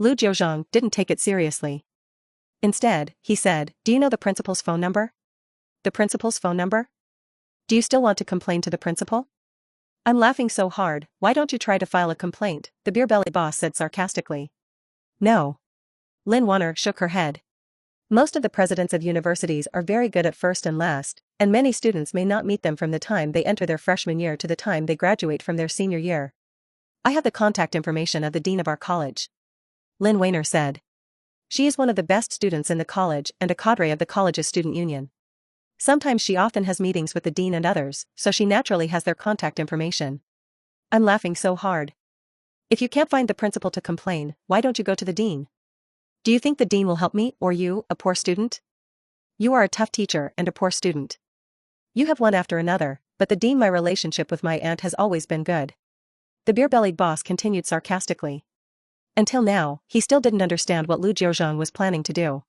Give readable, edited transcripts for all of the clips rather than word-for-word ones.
Lu Jiuzhang didn't take it seriously. Instead, he said, "Do you know the principal's phone number?" "The principal's phone number? Do you still want to complain to the principal?" "I'm laughing so hard, why don't you try to file a complaint?" the beer belly boss said sarcastically. "No." Lin Wanner shook her head. "Most of the presidents of universities are very good at first and last, and many students may not meet them from the time they enter their freshman year to the time they graduate from their senior year. I have the contact information of the dean of our college," Lin Wanner said. "She is one of the best students in the college and a cadre of the college's student union. Sometimes she often has meetings with the dean and others, so she naturally has their contact information." "I'm laughing so hard. If you can't find the principal to complain, why don't you go to the dean? Do you think the dean will help me or you, a poor student? You are a tough teacher and a poor student. You have one after another, but the dean, my relationship with my aunt has always been good." The beer-bellied boss continued sarcastically. Until now, he still didn't understand what Lu Jiuzhang was planning to do.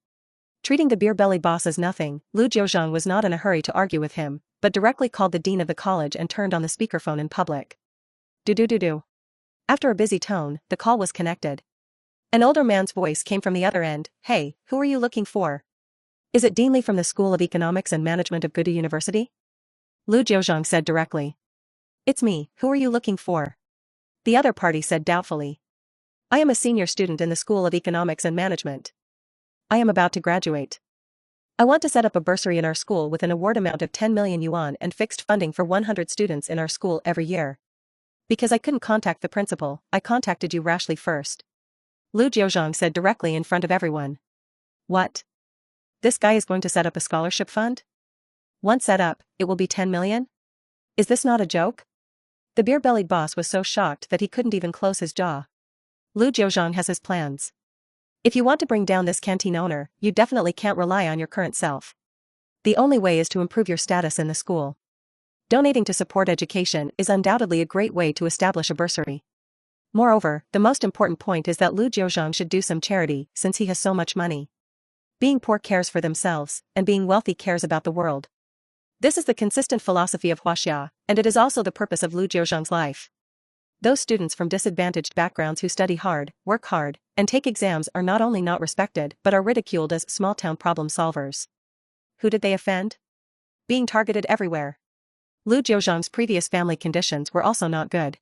Treating the beer-bellied boss as nothing, Lu Jiuzhang was not in a hurry to argue with him, but directly called the dean of the college and turned on the speakerphone in public. Do. After a busy tone, the call was connected. An older man's voice came from the other end. "Hey, who are you looking for? Is it Dean Li from the School of Economics and Management of Goode University?" Lu Jiuzhang said directly. "It's me, who are you looking for?" The other party said doubtfully. "I am a senior student in the School of Economics and Management. I am about to graduate." I want to set up a bursary in our school with an award amount of 10 million yuan and fixed funding for 100 students in our school every year. Because I couldn't contact the principal, I contacted you rashly first. Lu Jiuzhang said directly in front of everyone. What? This guy is going to set up a scholarship fund? Once set up, it will be 10 million? Is this not a joke? The beer-bellied boss was so shocked that he couldn't even close his jaw. Lu Jiuzhang has his plans. If you want to bring down this canteen owner, you definitely can't rely on your current self. The only way is to improve your status in the school. Donating to support education is undoubtedly a great way to establish a bursary. Moreover, the most important point is that Lu Jiuzhang should do some charity since he has so much money. Being poor cares for themselves, and being wealthy cares about the world. This is the consistent philosophy of Huaxia, and it is also the purpose of Lu Jiuzhang's life. Those students from disadvantaged backgrounds who study hard, work hard, and take exams are not only not respected but are ridiculed as small-town problem solvers. Who did they offend? Being targeted everywhere. Lu Jiuzhang's previous family conditions were also not good.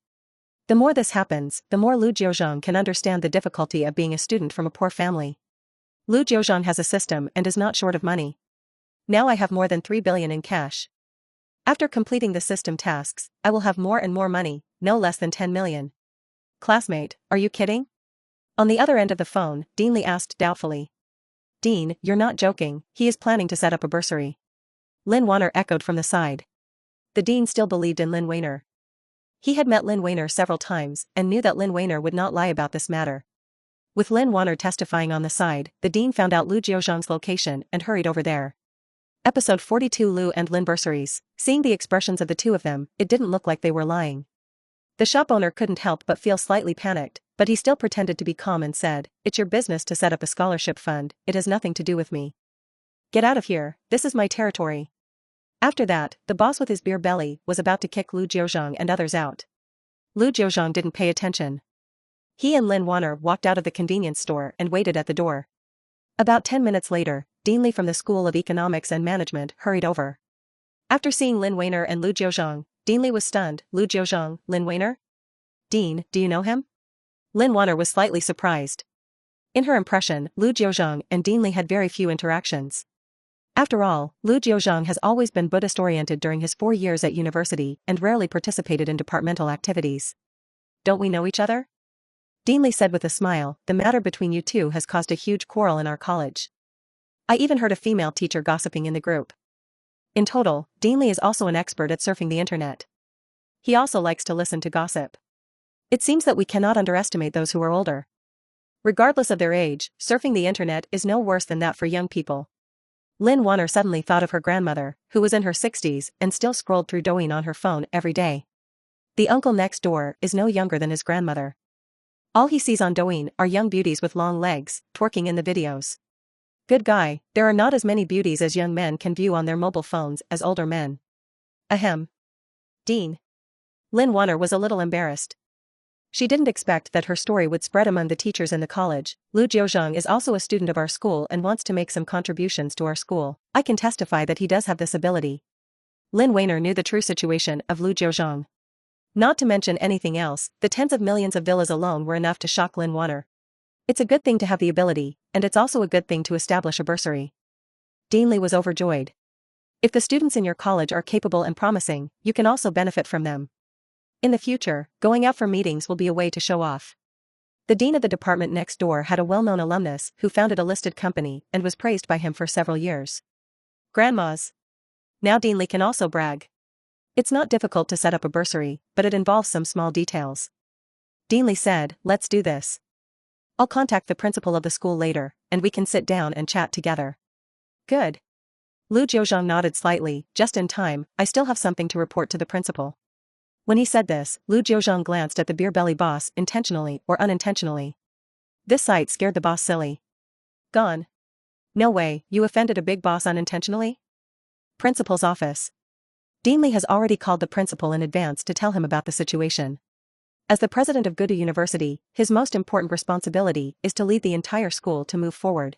The more this happens, the more Lu Jiuzhang can understand the difficulty of being a student from a poor family. Lu Jiuzhang has a system and is not short of money. Now I have more than 3 billion in cash. After completing the system tasks, I will have more and more money, no less than 10 million. Classmate, are you kidding? On the other end of the phone, Dean Li asked doubtfully. Dean, you're not joking, he is planning to set up a bursary. Lin Wanner echoed from the side. The dean still believed in Lin Weiner. He had met Lin Weiner several times and knew that Lin Weiner would not lie about this matter. With Lin Wanner testifying on the side, the dean found out Lu Jiuzhang's location and hurried over there. Episode 42 Lu and Lin bursaries. Seeing the expressions of the two of them, it didn't look like they were lying. The shop owner couldn't help but feel slightly panicked, but he still pretended to be calm and said, "It's your business to set up a scholarship fund, it has nothing to do with me. Get out of here, this is my territory." After that, the boss with his beer belly was about to kick Lu Jiuzhang and others out. Lu Jiuzhang didn't pay attention. He and Lin Wanner walked out of the convenience store and waited at the door. About 10 minutes later, Dean Li from the School of Economics and Management hurried over. After seeing Lin Weiner and Lu Jiuzhang, Dean Li was stunned. Lu Jiuzhang, Lin Weiner? Dean, do you know him? Lin Wanner was slightly surprised. In her impression, Lu Jiuzhang and Dean Li had very few interactions. After all, Lu Jiuzhang has always been Buddhist-oriented during his 4 years at university and rarely participated in departmental activities. Don't we know each other? Dean Li said with a smile, the matter between you two has caused a huge quarrel in our college. I even heard a female teacher gossiping in the group. In total, Dean Li is also an expert at surfing the internet. He also likes to listen to gossip. It seems that we cannot underestimate those who are older. Regardless of their age, surfing the internet is no worse than that for young people. Lin Wanner suddenly thought of her grandmother, who was in her 60s and still scrolled through Douyin on her phone every day. The uncle next door is no younger than his grandmother. All he sees on Douyin are young beauties with long legs, twerking in the videos. Good guy, there are not as many beauties as young men can view on their mobile phones as older men. Ahem. Dean. Lin Wanner was a little embarrassed. She didn't expect that her story would spread among the teachers in the college. Lu Jiuzhang is also a student of our school and wants to make some contributions to our school. I can testify that he does have this ability. Lin Weiner knew the true situation of Lu Jiuzhang. Not to mention anything else, the tens of millions of villas alone were enough to shock Lin Wanner. It's a good thing to have the ability, and it's also a good thing to establish a bursary. Dean Li was overjoyed. If the students in your college are capable and promising, you can also benefit from them. In the future, going out for meetings will be a way to show off. The dean of the department next door had a well-known alumnus who founded a listed company and was praised by him for several years. Grandmas. Now Dean Li can also brag. It's not difficult to set up a bursary, but it involves some small details. Dean Li said, let's do this. I'll contact the principal of the school later, and we can sit down and chat together. Good. Lu Jiuzhang nodded slightly, just in time, I still have something to report to the principal. When he said this, Lu Jiuzhang glanced at the beer belly boss intentionally or unintentionally. This sight scared the boss silly. Gone. No way, you offended a big boss unintentionally? Principal's office. Dean Li has already called the principal in advance to tell him about the situation. As the president of Gudu University, his most important responsibility is to lead the entire school to move forward.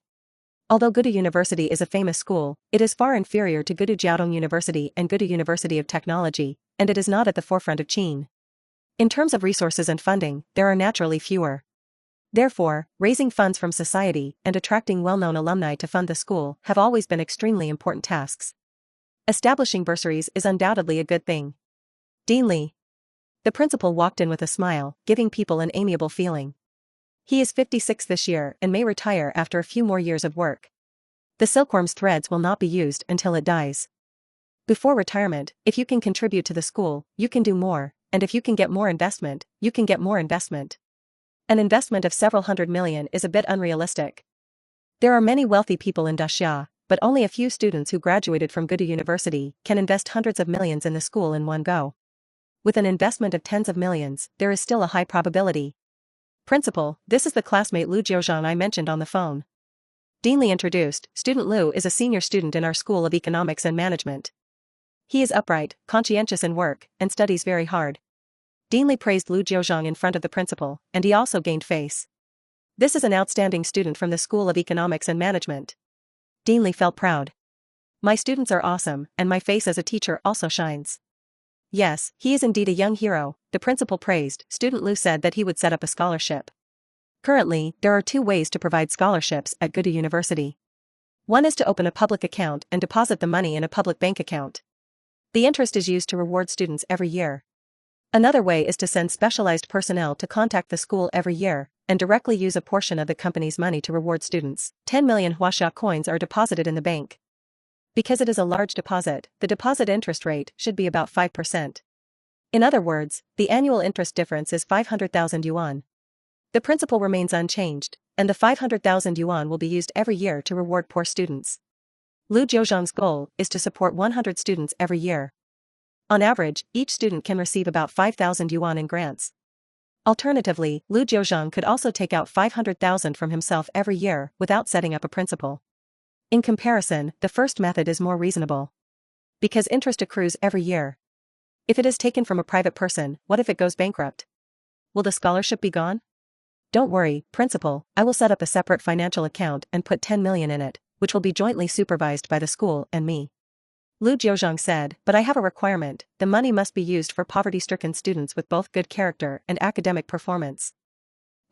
Although Gudu University is a famous school, it is far inferior to Gudu Jiaodong University and Gudu University of Technology, and it is not at the forefront of Qin. In terms of resources and funding, there are naturally fewer. Therefore, raising funds from society and attracting well-known alumni to fund the school have always been extremely important tasks. Establishing bursaries is undoubtedly a good thing. Dean Li. The principal walked in with a smile, giving people an amiable feeling. He is 56 this year and may retire after a few more years of work. The silkworm's threads will not be used until it dies. Before retirement, if you can contribute to the school, you can do more, and if you can get more investment, you can get more investment. An investment of several hundred million is a bit unrealistic. There are many wealthy people in Daxia, but only a few students who graduated from Good University can invest hundreds of millions in the school in one go. With an investment of tens of millions, there is still a high probability. Principal, this is the classmate Lu Jiuzhang I mentioned on the phone. Dean Li introduced. Student Lu is a senior student in our School of Economics and Management. He is upright, conscientious in work, and studies very hard. Dean Li praised Lu Jiuzhang in front of the principal, and he also gained face. This is an outstanding student from the School of Economics and Management. Dean Li felt proud. My students are awesome, and my face as a teacher also shines. Yes, he is indeed a young hero, the principal praised. Student Lu said that he would set up a scholarship. Currently, there are two ways to provide scholarships at Good University. One is to open a public account and deposit the money in a public bank account. The interest is used to reward students every year. Another way is to send specialized personnel to contact the school every year and directly use a portion of the company's money to reward students. 10 million Huaxia coins are deposited in the bank. Because it is a large deposit, the deposit interest rate should be about 5%. In other words, the annual interest difference is 500,000 yuan. The principal remains unchanged, and the 500,000 yuan will be used every year to reward poor students. Lu Jiuzhang's goal is to support 100 students every year. On average, each student can receive about 5,000 yuan in grants. Alternatively, Lu Jiuzhang could also take out 500,000 from himself every year without setting up a principal. In comparison, the first method is more reasonable. Because interest accrues every year. If it is taken from a private person, what if it goes bankrupt? Will the scholarship be gone? Don't worry, principal, I will set up a separate financial account and put 10 million in it, which will be jointly supervised by the school and me. Lu Jiuzhang said, but I have a requirement, the money must be used for poverty-stricken students with both good character and academic performance.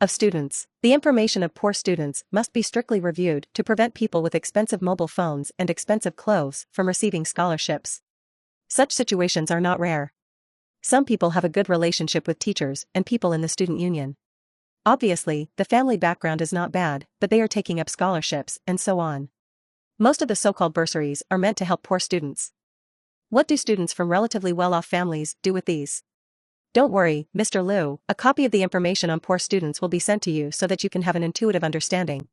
Of students, the information of poor students must be strictly reviewed to prevent people with expensive mobile phones and expensive clothes from receiving scholarships. Such situations are not rare. Some people have a good relationship with teachers and people in the student union. Obviously, the family background is not bad, but they are taking up scholarships and so on. Most of the so-called bursaries are meant to help poor students. What do students from relatively well-off families do with these? Don't worry, Mr. Lu, a copy of the information on poor students will be sent to you so that you can have an intuitive understanding.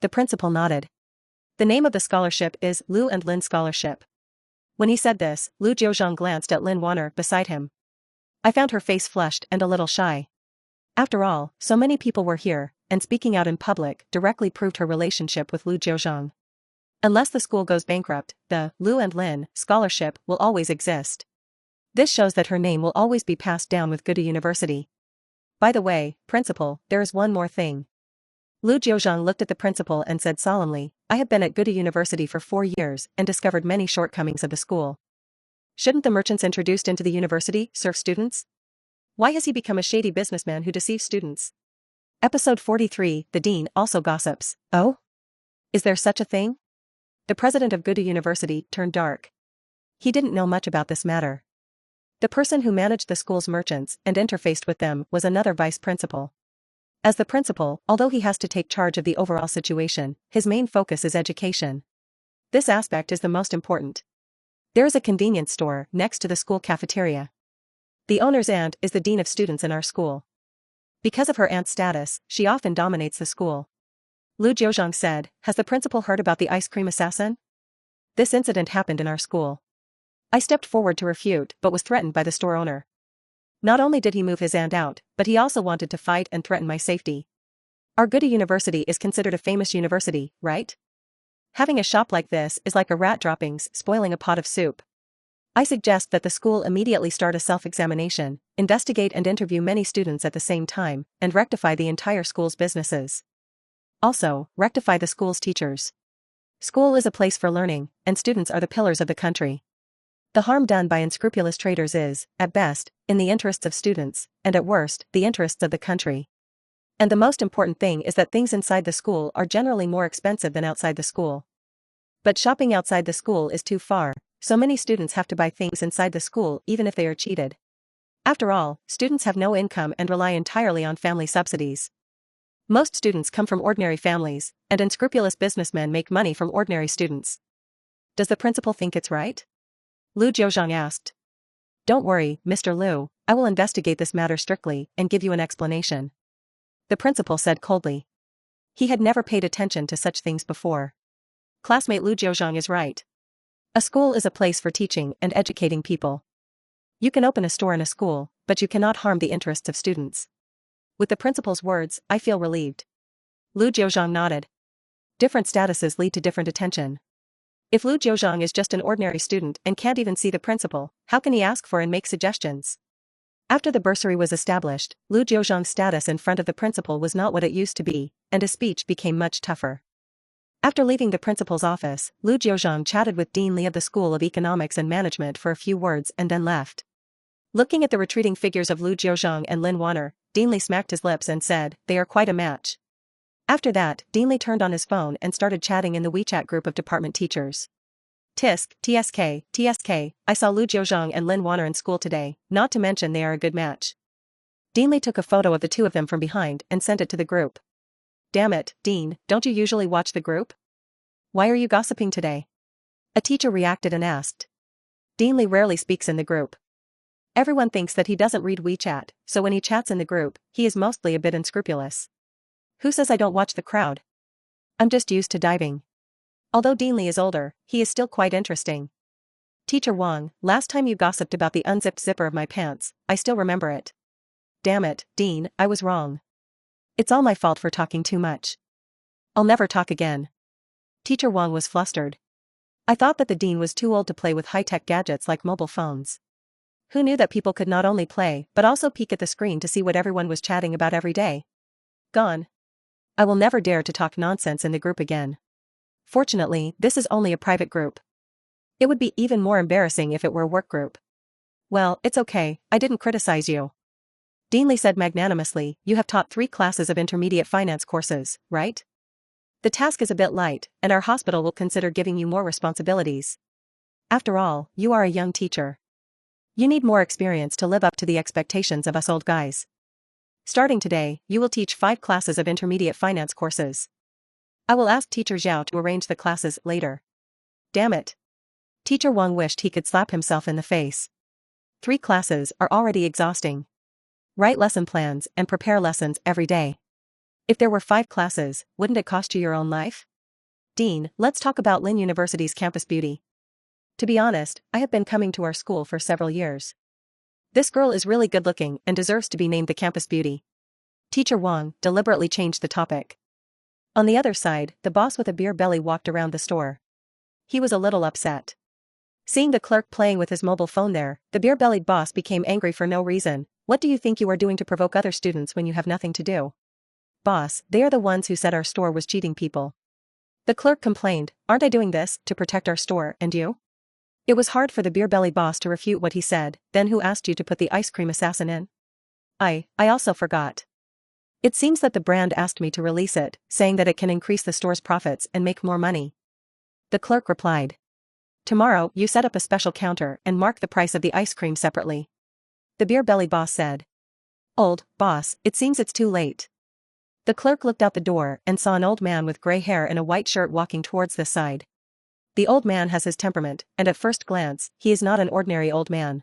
The principal nodded. The name of the scholarship is Lu and Lin Scholarship. When he said this, Lu Jiuzhang glanced at Lin Wanner beside him. I found her face flushed and a little shy. After all, so many people were here, and speaking out in public directly proved her relationship with Lu Jiuzhang. Unless the school goes bankrupt, the Lu and Lin Scholarship will always exist. This shows that her name will always be passed down with Good University. By the way, principal, there is one more thing. Lu Jiuzhang looked at the principal and said solemnly, I have been at Good University for 4 years and discovered many shortcomings of the school. Shouldn't the merchants introduced into the university serve students? Why has he become a shady businessman who deceives students? Episode 43, The Dean also gossips. Oh? Is there such a thing? The president of Good University turned dark. He didn't know much about this matter. The person who managed the school's merchants and interfaced with them was another vice principal. As the principal, although he has to take charge of the overall situation, his main focus is education. This aspect is the most important. There is a convenience store next to the school cafeteria. The owner's aunt is the dean of students in our school. Because of her aunt's status, she often dominates the school. Lu Jiuzhang said, has the principal heard about the ice cream assassin? This incident happened in our school. I stepped forward to refute but was threatened by the store owner. Not only did he move his aunt out, but he also wanted to fight and threaten my safety. Our Good University is considered a famous university, right? Having a shop like this is like a rat droppings spoiling a pot of soup. I suggest that the school immediately start a self-examination, investigate and interview many students at the same time, and rectify the entire school's businesses. Also, rectify the school's teachers. School is a place for learning, and students are the pillars of the country. The harm done by unscrupulous traders is, at best, in the interests of students, and at worst, the interests of the country. And the most important thing is that things inside the school are generally more expensive than outside the school. But shopping outside the school is too far, so many students have to buy things inside the school even if they are cheated. After all, students have no income and rely entirely on family subsidies. Most students come from ordinary families, and unscrupulous businessmen make money from ordinary students. Does the principal think it's right? Lu Jiuzhang asked. Don't worry, Mr. Lu, I will investigate this matter strictly and give you an explanation. The principal said coldly. He had never paid attention to such things before. Classmate Lu Jiuzhang is right. A school is a place for teaching and educating people. You can open a store in a school, but you cannot harm the interests of students. With the principal's words, I feel relieved. Lu Jiuzhang nodded. Different statuses lead to different attention. If Lu Jiuzhang is just an ordinary student and can't even see the principal, how can he ask for and make suggestions? After the bursary was established, Lu Jiuzhang's status in front of the principal was not what it used to be, and his speech became much tougher. After leaving the principal's office, Lu Jiuzhang chatted with Dean Li of the School of Economics and Management for a few words and then left. Looking at the retreating figures of Lu Jiuzhang and Lin Wanner, Dean Li smacked his lips and said, they are quite a match. After that, Dean Li turned on his phone and started chatting in the WeChat group of department teachers. TSK, I saw Lu Jiuzhang and Lin Wanner in school today, not to mention they are a good match. Dean Li took a photo of the two of them from behind and sent it to the group. Damn it, Dean, don't you usually watch the group? Why are you gossiping today? A teacher reacted and asked. Dean Li rarely speaks in the group. Everyone thinks that he doesn't read WeChat, so when he chats in the group, he is mostly a bit unscrupulous. Who says I don't watch the crowd? I'm just used to diving. Although Dean Li is older, he is still quite interesting. Teacher Wang, last time you gossiped about the unzipped zipper of my pants, I still remember it. Damn it, Dean, I was wrong. It's all my fault for talking too much. I'll never talk again. Teacher Wang was flustered. I thought that the dean was too old to play with high-tech gadgets like mobile phones. Who knew that people could not only play but also peek at the screen to see what everyone was chatting about every day? Gone. I will never dare to talk nonsense in the group again. Fortunately, this is only a private group. It would be even more embarrassing if it were a work group. Well, it's okay, I didn't criticize you. Dean Li said magnanimously, you have taught 3 classes of intermediate finance courses, right? The task is a bit light, and our hospital will consider giving you more responsibilities. After all, you are a young teacher. You need more experience to live up to the expectations of us old guys. Starting today, you will teach 5 classes of intermediate finance courses. I will ask Teacher Zhao to arrange the classes later. Damn it. Teacher Wang wished he could slap himself in the face. 3 classes are already exhausting. Write lesson plans and prepare lessons every day. If there were 5 classes, wouldn't it cost you your own life? Dean, let's talk about Lin University's campus beauty. To be honest, I have been coming to our school for several years. This girl is really good-looking and deserves to be named the campus beauty. Teacher Wang deliberately changed the topic. On the other side, the boss with a beer belly walked around the store. He was a little upset. Seeing the clerk playing with his mobile phone there, the beer-bellied boss became angry for no reason. What do you think you are doing to provoke other students when you have nothing to do? Boss, they are the ones who said our store was cheating people. The clerk complained, aren't I doing this to protect our store and you? It was hard for the beer-belly boss to refute what he said. Then who asked you to put the ice cream assassin in? I also forgot. It seems that the brand asked me to release it, saying that it can increase the store's profits and make more money. The clerk replied. Tomorrow, you set up a special counter and mark the price of the ice cream separately. The beer-belly boss said. Old boss, it seems it's too late. The clerk looked out the door and saw an old man with gray hair and a white shirt walking towards this side. The old man has his temperament, and at first glance, he is not an ordinary old man.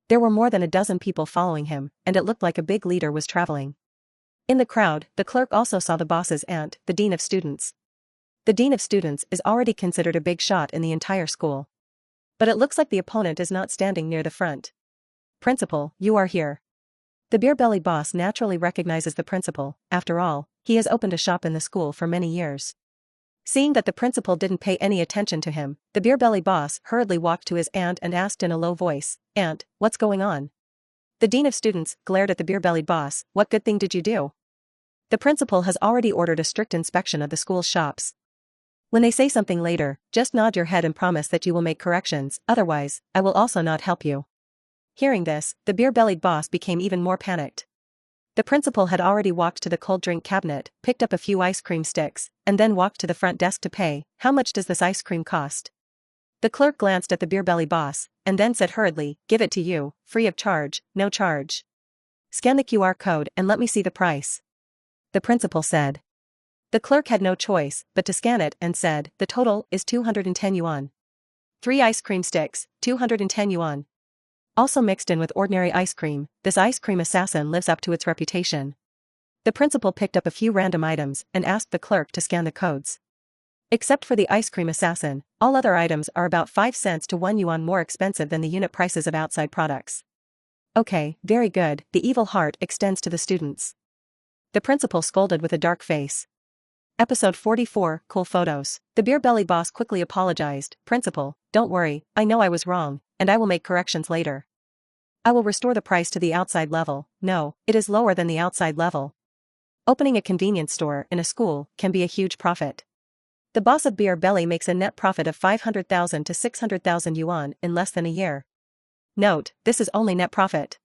There were more than a dozen people following him, and it looked like a big leader was traveling. In the crowd, the clerk also saw the boss's aunt, the dean of students. The dean of students is already considered a big shot in the entire school. But it looks like the opponent is not standing near the front. Principal, you are here. The beer-belly boss naturally recognizes the principal. After all, he has opened a shop in the school for many years. Seeing that the principal didn't pay any attention to him, the beer-belly boss hurriedly walked to his aunt and asked in a low voice, Aunt, what's going on? The dean of students glared at the beer-bellied boss, what good thing did you do? The principal has already ordered a strict inspection of the school's shops. When they say something later, just nod your head and promise that you will make corrections, otherwise, I will also not help you. Hearing this, the beer-bellied boss became even more panicked. The principal had already walked to the cold drink cabinet, picked up a few ice cream sticks, and then walked to the front desk to pay. How much does this ice cream cost? The clerk glanced at the beer belly boss, and then said hurriedly, give it to you, free of charge, no charge. Scan the QR code and let me see the price. The principal said. The clerk had no choice but to scan it and said, the total is 210 yuan. 3 ice cream sticks, 210 yuan. Also mixed in with ordinary ice cream, this ice cream assassin lives up to its reputation. The principal picked up a few random items and asked the clerk to scan the codes. Except for the ice cream assassin, all other items are about 5 cents to 1 yuan more expensive than the unit prices of outside products. Okay, very good, the evil heart extends to the students. The principal scolded with a dark face. Episode 44, Cool Photos. The beer belly boss quickly apologized. Principal, don't worry, I know I was wrong, and I will make corrections later. I will restore the price to the outside level. No, it is lower than the outside level. Opening a convenience store in a school can be a huge profit. The boss of Beer Belly makes a net profit of 500,000 to 600,000 yuan in less than a year. Note, this is only net profit.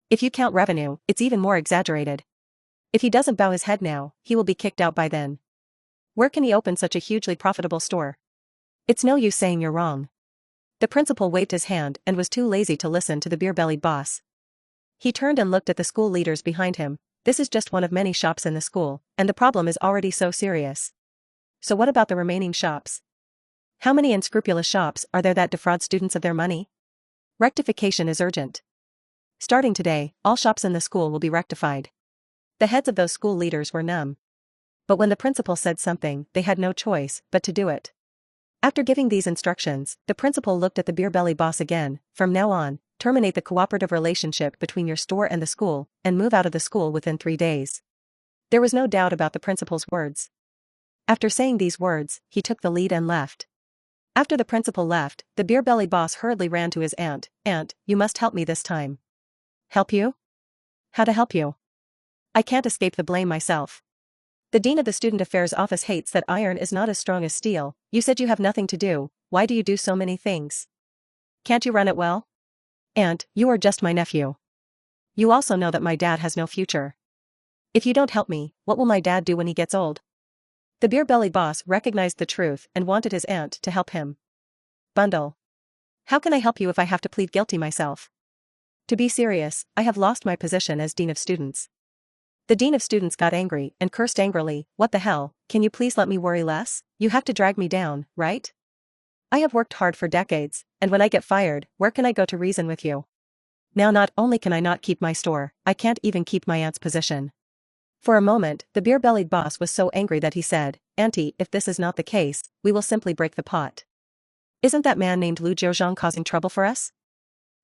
If you count revenue, it's even more exaggerated. If he doesn't bow his head now, he will be kicked out by then. Where can he open such a hugely profitable store? It's no use saying you're wrong. The principal waved his hand and was too lazy to listen to the beer-bellied boss. He turned and looked at the school leaders behind him. This is just one of many shops in the school, and the problem is already so serious. So what about the remaining shops? How many unscrupulous shops are there that defraud students of their money? Rectification is urgent. Starting today, all shops in the school will be rectified. The heads of those school leaders were numb. But when the principal said something, they had no choice but to do it. After giving these instructions, the principal looked at the beer belly boss again. From now on, terminate the cooperative relationship between your store and the school, and move out of the school within 3 days. There was no doubt about the principal's words. After saying these words, he took the lead and left. After the principal left, the beer belly boss hurriedly ran to his aunt. Aunt, you must help me this time. Help you? How to help you? I can't escape the blame myself. The dean of the student affairs office hates that iron is not as strong as steel. You said you have nothing to do. Why do you do so many things? Can't you run it well? Aunt, you are just my nephew. You also know that my dad has no future. If you don't help me, what will my dad do when he gets old? The beer belly boss recognized the truth and wanted his aunt to help him. Bundle. How can I help you if I have to plead guilty myself? To be serious, I have lost my position as dean of students. The dean of students got angry and cursed angrily. What the hell, can you please let me worry less? You have to drag me down, right? I have worked hard for decades, and when I get fired, where can I go to reason with you? Now not only can I not keep my store, I can't even keep my aunt's position. For a moment, the beer-bellied boss was so angry that he said, Auntie, if this is not the case, we will simply break the pot. Isn't that man named Lu Jiuzhang causing trouble for us?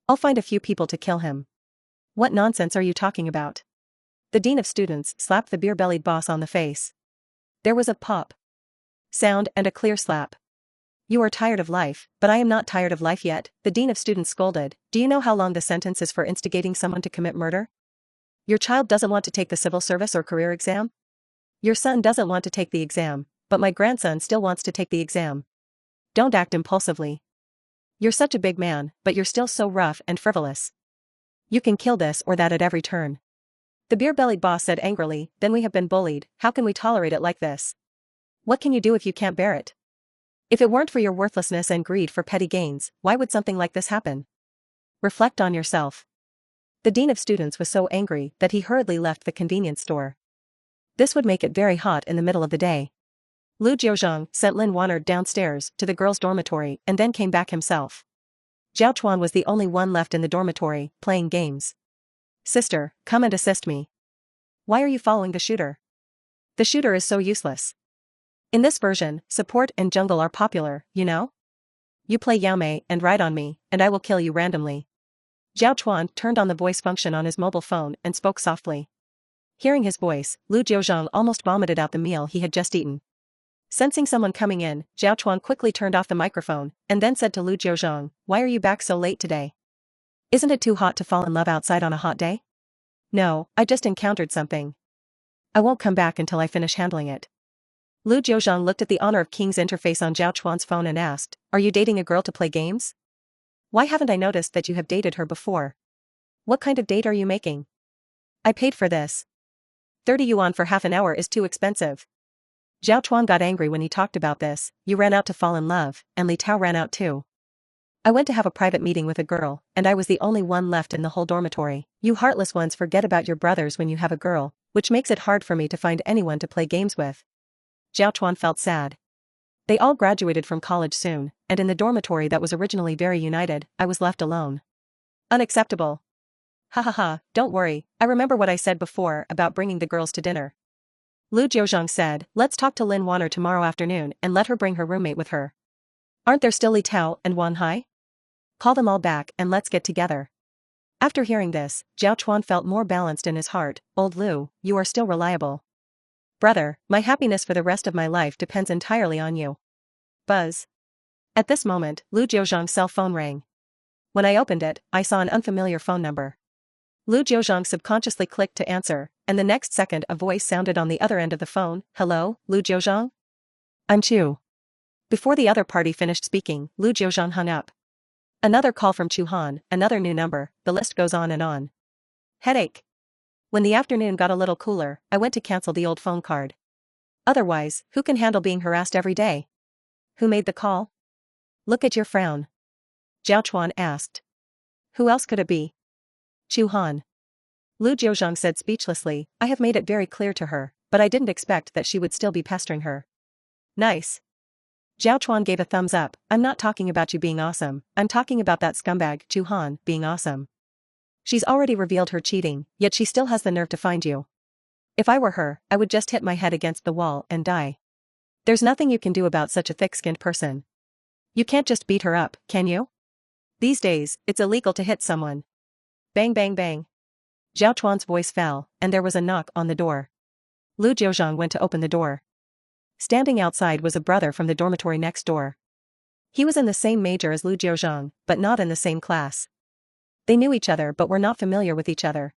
I'll find a few people to kill him. What nonsense are you talking about? The dean of students slapped the beer-bellied boss on the face. There was a pop sound and a clear slap. You are tired of life, but I am not tired of life yet, the dean of students scolded. Do you know how long the sentence is for instigating someone to commit murder? Your child doesn't want to take the civil service or career exam? Your son doesn't want to take the exam, but my grandson still wants to take the exam. Don't act impulsively. You're such a big man, but you're still so rough and frivolous. You can kill this or that at every turn. The beer-bellied boss said angrily, then we have been bullied, how can we tolerate it like this? What can you do if you can't bear it? If it weren't for your worthlessness and greed for petty gains, why would something like this happen? Reflect on yourself. The dean of students was so angry that he hurriedly left the convenience store. This would make it very hot in the middle of the day. Lu Jiuzhang sent Lin wandered downstairs to the girls' dormitory and then came back himself. Zhao Chuan was the only one left in the dormitory, playing games. Sister, come and assist me. Why are you following the shooter? The shooter is so useless. In this version, support and jungle are popular, you know? You play Yao Mei and ride on me, and I will kill you randomly. Zhao Chuan turned on the voice function on his mobile phone and spoke softly. Hearing his voice, Lu Jiuzhang almost vomited out the meal he had just eaten. Sensing someone coming in, Zhao Chuan quickly turned off the microphone, and then said to Lu Jiuzhang, why are you back so late today? Isn't it too hot to fall in love outside on a hot day? No, I just encountered something. I won't come back until I finish handling it. Lu Jiuzhang looked at the Honor of Kings interface on Zhao Chuan's phone and asked, are you dating a girl to play games? Why haven't I noticed that you have dated her before? What kind of date are you making? I paid for this. 30 yuan for half an hour is too expensive. Zhao Chuan got angry when he talked about this. You ran out to fall in love, and Li Tao ran out too. I went to have a private meeting with a girl, and I was the only one left in the whole dormitory. You heartless ones forget about your brothers when you have a girl, which makes it hard for me to find anyone to play games with. Zhao Chuan felt sad. They all graduated from college soon, and in the dormitory that was originally very united, I was left alone. Unacceptable. Ha ha ha, don't worry, I remember what I said before about bringing the girls to dinner. Lu Jiuzhang said, let's talk to Lin Wanner tomorrow afternoon and let her bring her roommate with her. Aren't there still Li Tao and Wan Hai? Call them all back and let's get together. After hearing this, Zhao Chuan felt more balanced in his heart. Old Lu, you are still reliable. Brother, my happiness for the rest of my life depends entirely on you. Buzz. At this moment, Lu Jiuzhang's cell phone rang. When I opened it, I saw an unfamiliar phone number. Lu Jiuzhang subconsciously clicked to answer, and the next second a voice sounded on the other end of the phone. Hello, Lu Jiuzhang? I'm Chu. Before the other party finished speaking, Lu Jiuzhang hung up. Another call from Chu Han, another new number, the list goes on and on. Headache. When the afternoon got a little cooler, I went to cancel the old phone card. Otherwise, who can handle being harassed every day? Who made the call? Look at your frown. Zhao Chuan asked. Who else could it be? Chu Han. Lu Jiuzhang said speechlessly, I have made it very clear to her, but I didn't expect that she would still be pestering her. Nice. Zhao Chuan gave a thumbs up. I'm not talking about you being awesome, I'm talking about that scumbag, Chu Han, being awesome. She's already revealed her cheating, yet she still has the nerve to find you. If I were her, I would just hit my head against the wall and die. There's nothing you can do about such a thick-skinned person. You can't just beat her up, can you? These days, it's illegal to hit someone. Bang bang bang. Zhao Chuan's voice fell, and there was a knock on the door. Lu Jiuzhang went to open the door. Standing outside was a brother from the dormitory next door. He was in the same major as Lu Jiuzhang, but not in the same class. They knew each other but were not familiar with each other.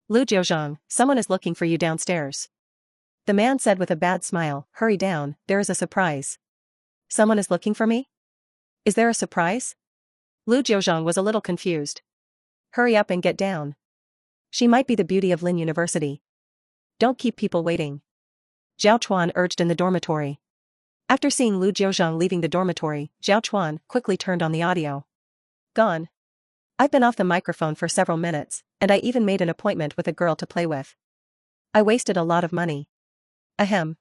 Lu Jiuzhang, someone is looking for you downstairs. The man said with a bad smile, hurry down, there is a surprise. Someone is looking for me? Is there a surprise? Lu Jiuzhang was a little confused. Hurry up and get down. She might be the beauty of Lin University. Don't keep people waiting. Zhao Chuan urged in the dormitory. After seeing Lu Jiuzhang leaving the dormitory, Zhao Chuan quickly turned on the audio. Gone. I've been off the microphone for several minutes, and I even made an appointment with a girl to play with. I wasted a lot of money. Ahem.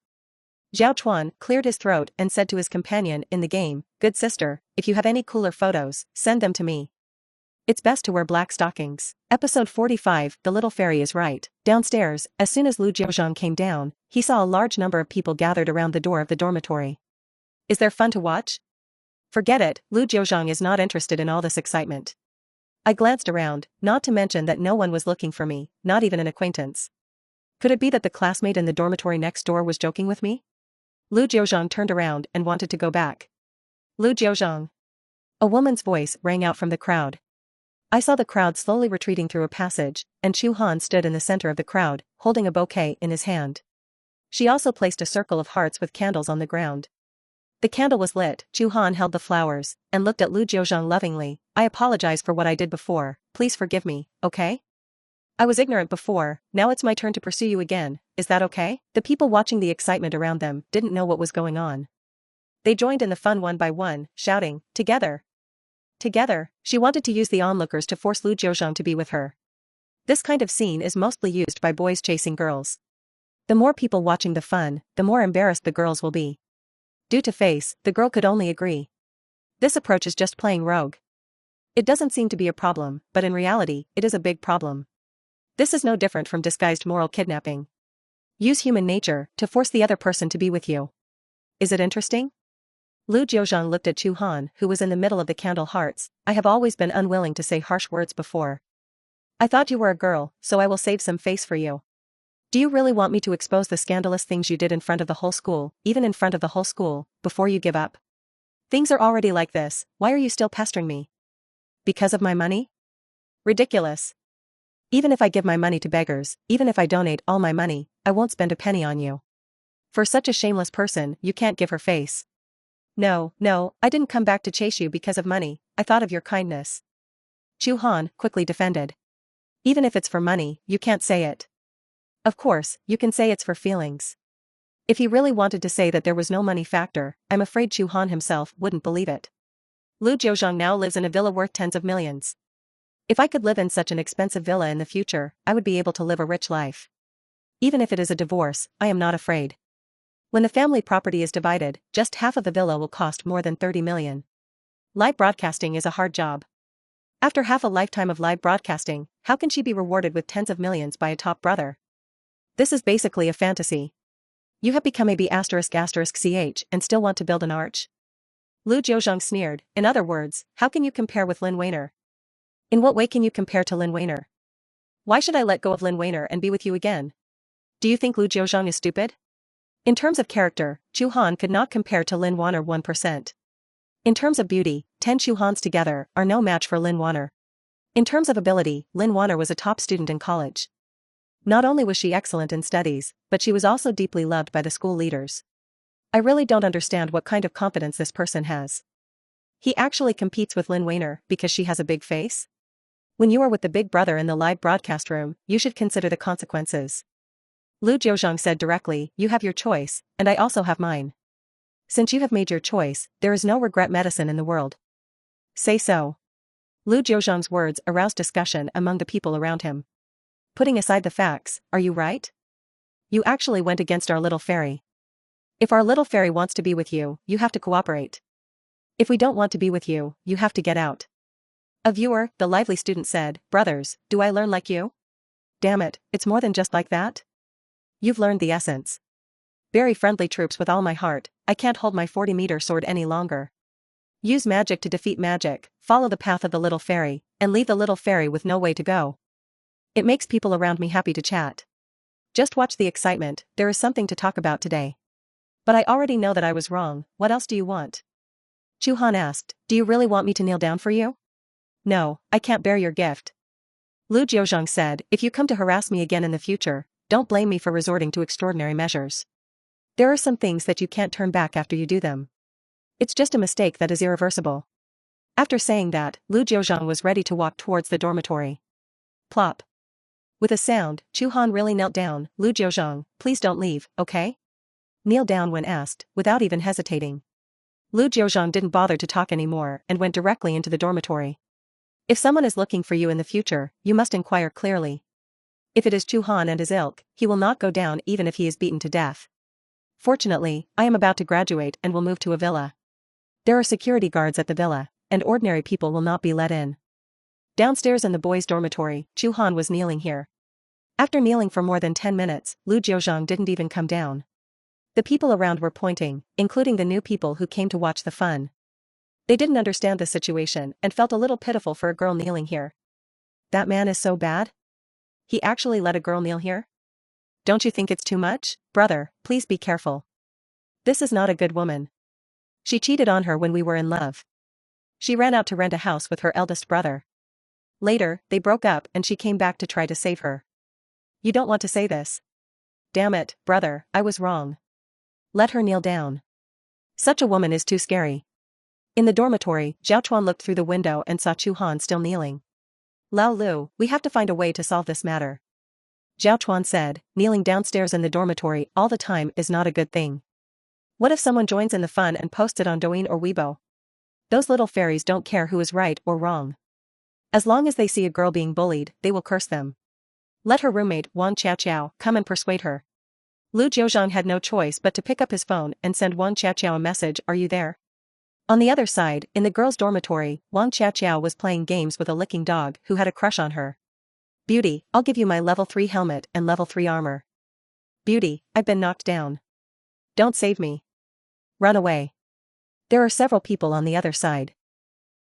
Zhao Chuan cleared his throat and said to his companion in the game, good sister, if you have any cooler photos, send them to me. It's best to wear black stockings. Episode 45, The Little Fairy is Right. Downstairs, as soon as Lu Jiuzhang came down, he saw a large number of people gathered around the door of the dormitory. Is there fun to watch? Forget it, Lu Jiuzhang is not interested in all this excitement. I glanced around, not to mention that no one was looking for me, not even an acquaintance. Could it be that the classmate in the dormitory next door was joking with me? Lu Jiuzhang turned around and wanted to go back. Lu Jiuzhang. A woman's voice rang out from the crowd. I saw the crowd slowly retreating through a passage, and Chu Han stood in the center of the crowd, holding a bouquet in his hand. She also placed a circle of hearts with candles on the ground. The candle was lit, Chu Han held the flowers, and looked at Lu Jiuzhang lovingly. I apologize for what I did before, please forgive me, okay? I was ignorant before, now it's my turn to pursue you again, is that okay? The people watching the excitement around them didn't know what was going on. They joined in the fun one by one, shouting, together. Together, she wanted to use the onlookers to force Lu Jiuzhang to be with her. This kind of scene is mostly used by boys chasing girls. The more people watching the fun, the more embarrassed the girls will be. Due to face, the girl could only agree. This approach is just playing rogue. It doesn't seem to be a problem, but in reality, it is a big problem. This is no different from disguised moral kidnapping. Use human nature to force the other person to be with you. Is it interesting? Lu Jiuzhang looked at Chu Han, who was in the middle of the candle hearts. I have always been unwilling to say harsh words before. I thought you were a girl, so I will save some face for you. Do you really want me to expose the scandalous things you did in front of the whole school, even in front of the whole school, before you give up? Things are already like this, why are you still pestering me? Because of my money? Ridiculous. Even if I give my money to beggars, even if I donate all my money, I won't spend a penny on you. For such a shameless person, you can't give her face. No, I didn't come back to chase you because of money, I thought of your kindness. Chu Han quickly defended. Even if it's for money, you can't say it. Of course, you can say it's for feelings. If he really wanted to say that there was no money factor, I'm afraid Chu Han himself wouldn't believe it. Lu Jiuzhang now lives in a villa worth tens of millions. If I could live in such an expensive villa in the future, I would be able to live a rich life. Even if it is a divorce, I am not afraid. When the family property is divided, just half of the villa will cost more than 30 million. Live broadcasting is a hard job. After half a lifetime of live broadcasting, how can she be rewarded with tens of millions by a top brother? This is basically a fantasy. You have become a B****ch and still want to build an arch? Lu Jiuzhang sneered. In other words, how can you compare with Lin Weiner? In what way can you compare to Lin Weiner? Why should I let go of Lin Weiner and be with you again? Do you think Lu Jiuzhang is stupid? In terms of character, Chu Han could not compare to Lin Weiner 1%. In terms of beauty, 10 Chu Hans together are no match for Lin Weiner. In terms of ability, Lin Weiner was a top student in college. Not only was she excellent in studies, but she was also deeply loved by the school leaders. I really don't understand what kind of confidence this person has. He actually competes with Lin Weiner because she has a big face? When you are with the big brother in the live broadcast room, you should consider the consequences. Lu Jiuzhang said directly, you have your choice, and I also have mine. Since you have made your choice, there is no regret medicine in the world. Say so. Lu Jiuzhang's words aroused discussion among the people around him. Putting aside the facts, are you right? You actually went against our little fairy. If our little fairy wants to be with you, you have to cooperate. If we don't want to be with you, you have to get out. A viewer, the lively student said, brothers, do I learn like you? Damn it, it's more than just like that. You've learned the essence. Very friendly troops with all my heart, I can't hold my 40-meter sword any longer. Use magic to defeat magic, follow the path of the little fairy, and leave the little fairy with no way to go. It makes people around me happy to chat. Just watch the excitement, there is something to talk about today. But I already know that I was wrong, what else do you want? Chu Han asked, do you really want me to kneel down for you? No, I can't bear your gift. Lu Jiuzhang said, if you come to harass me again in the future, don't blame me for resorting to extraordinary measures. There are some things that you can't turn back after you do them. It's just a mistake that is irreversible. After saying that, Lu Jiuzhang was ready to walk towards the dormitory. Plop. With a sound, Chu Han really knelt down. Lu Jiuzhang, please don't leave, okay? Kneel down when asked, without even hesitating. Lu Jiuzhang didn't bother to talk anymore and went directly into the dormitory. If someone is looking for you in the future, you must inquire clearly. If it is Chu Han and his ilk, he will not go down even if he is beaten to death. Fortunately, I am about to graduate and will move to a villa. There are security guards at the villa, and ordinary people will not be let in. Downstairs in the boys' dormitory, Chu Han was kneeling here. After kneeling for more than 10 minutes, Lu Jiuzhang didn't even come down. The people around were pointing, including the new people who came to watch the fun. They didn't understand the situation and felt a little pitiful for a girl kneeling here. That man is so bad? He actually let a girl kneel here? Don't you think it's too much? Brother, please be careful. This is not a good woman. She cheated on her when we were in love. She ran out to rent a house with her eldest brother. Later, they broke up and she came back to try to save her. You don't want to say this. Damn it, brother, I was wrong. Let her kneel down. Such a woman is too scary. In the dormitory, Zhao Chuan looked through the window and saw Chu Han still kneeling. Lao Lu, we have to find a way to solve this matter. Zhao Chuan said, kneeling downstairs in the dormitory all the time is not a good thing. What if someone joins in the fun and posts it on Douyin or Weibo? Those little fairies don't care who is right or wrong. As long as they see a girl being bullied, they will curse them. Let her roommate, Wang Qiaoqiao, come and persuade her. Lu Jiuzhang had no choice but to pick up his phone and send Wang Qiaoqiao a message, are you there? On the other side, in the girls' dormitory, Wang Qiaoqiao was playing games with a licking dog who had a crush on her. Beauty, I'll give you my level 3 helmet and level 3 armor. Beauty, I've been knocked down. Don't save me. Run away. There are several people on the other side.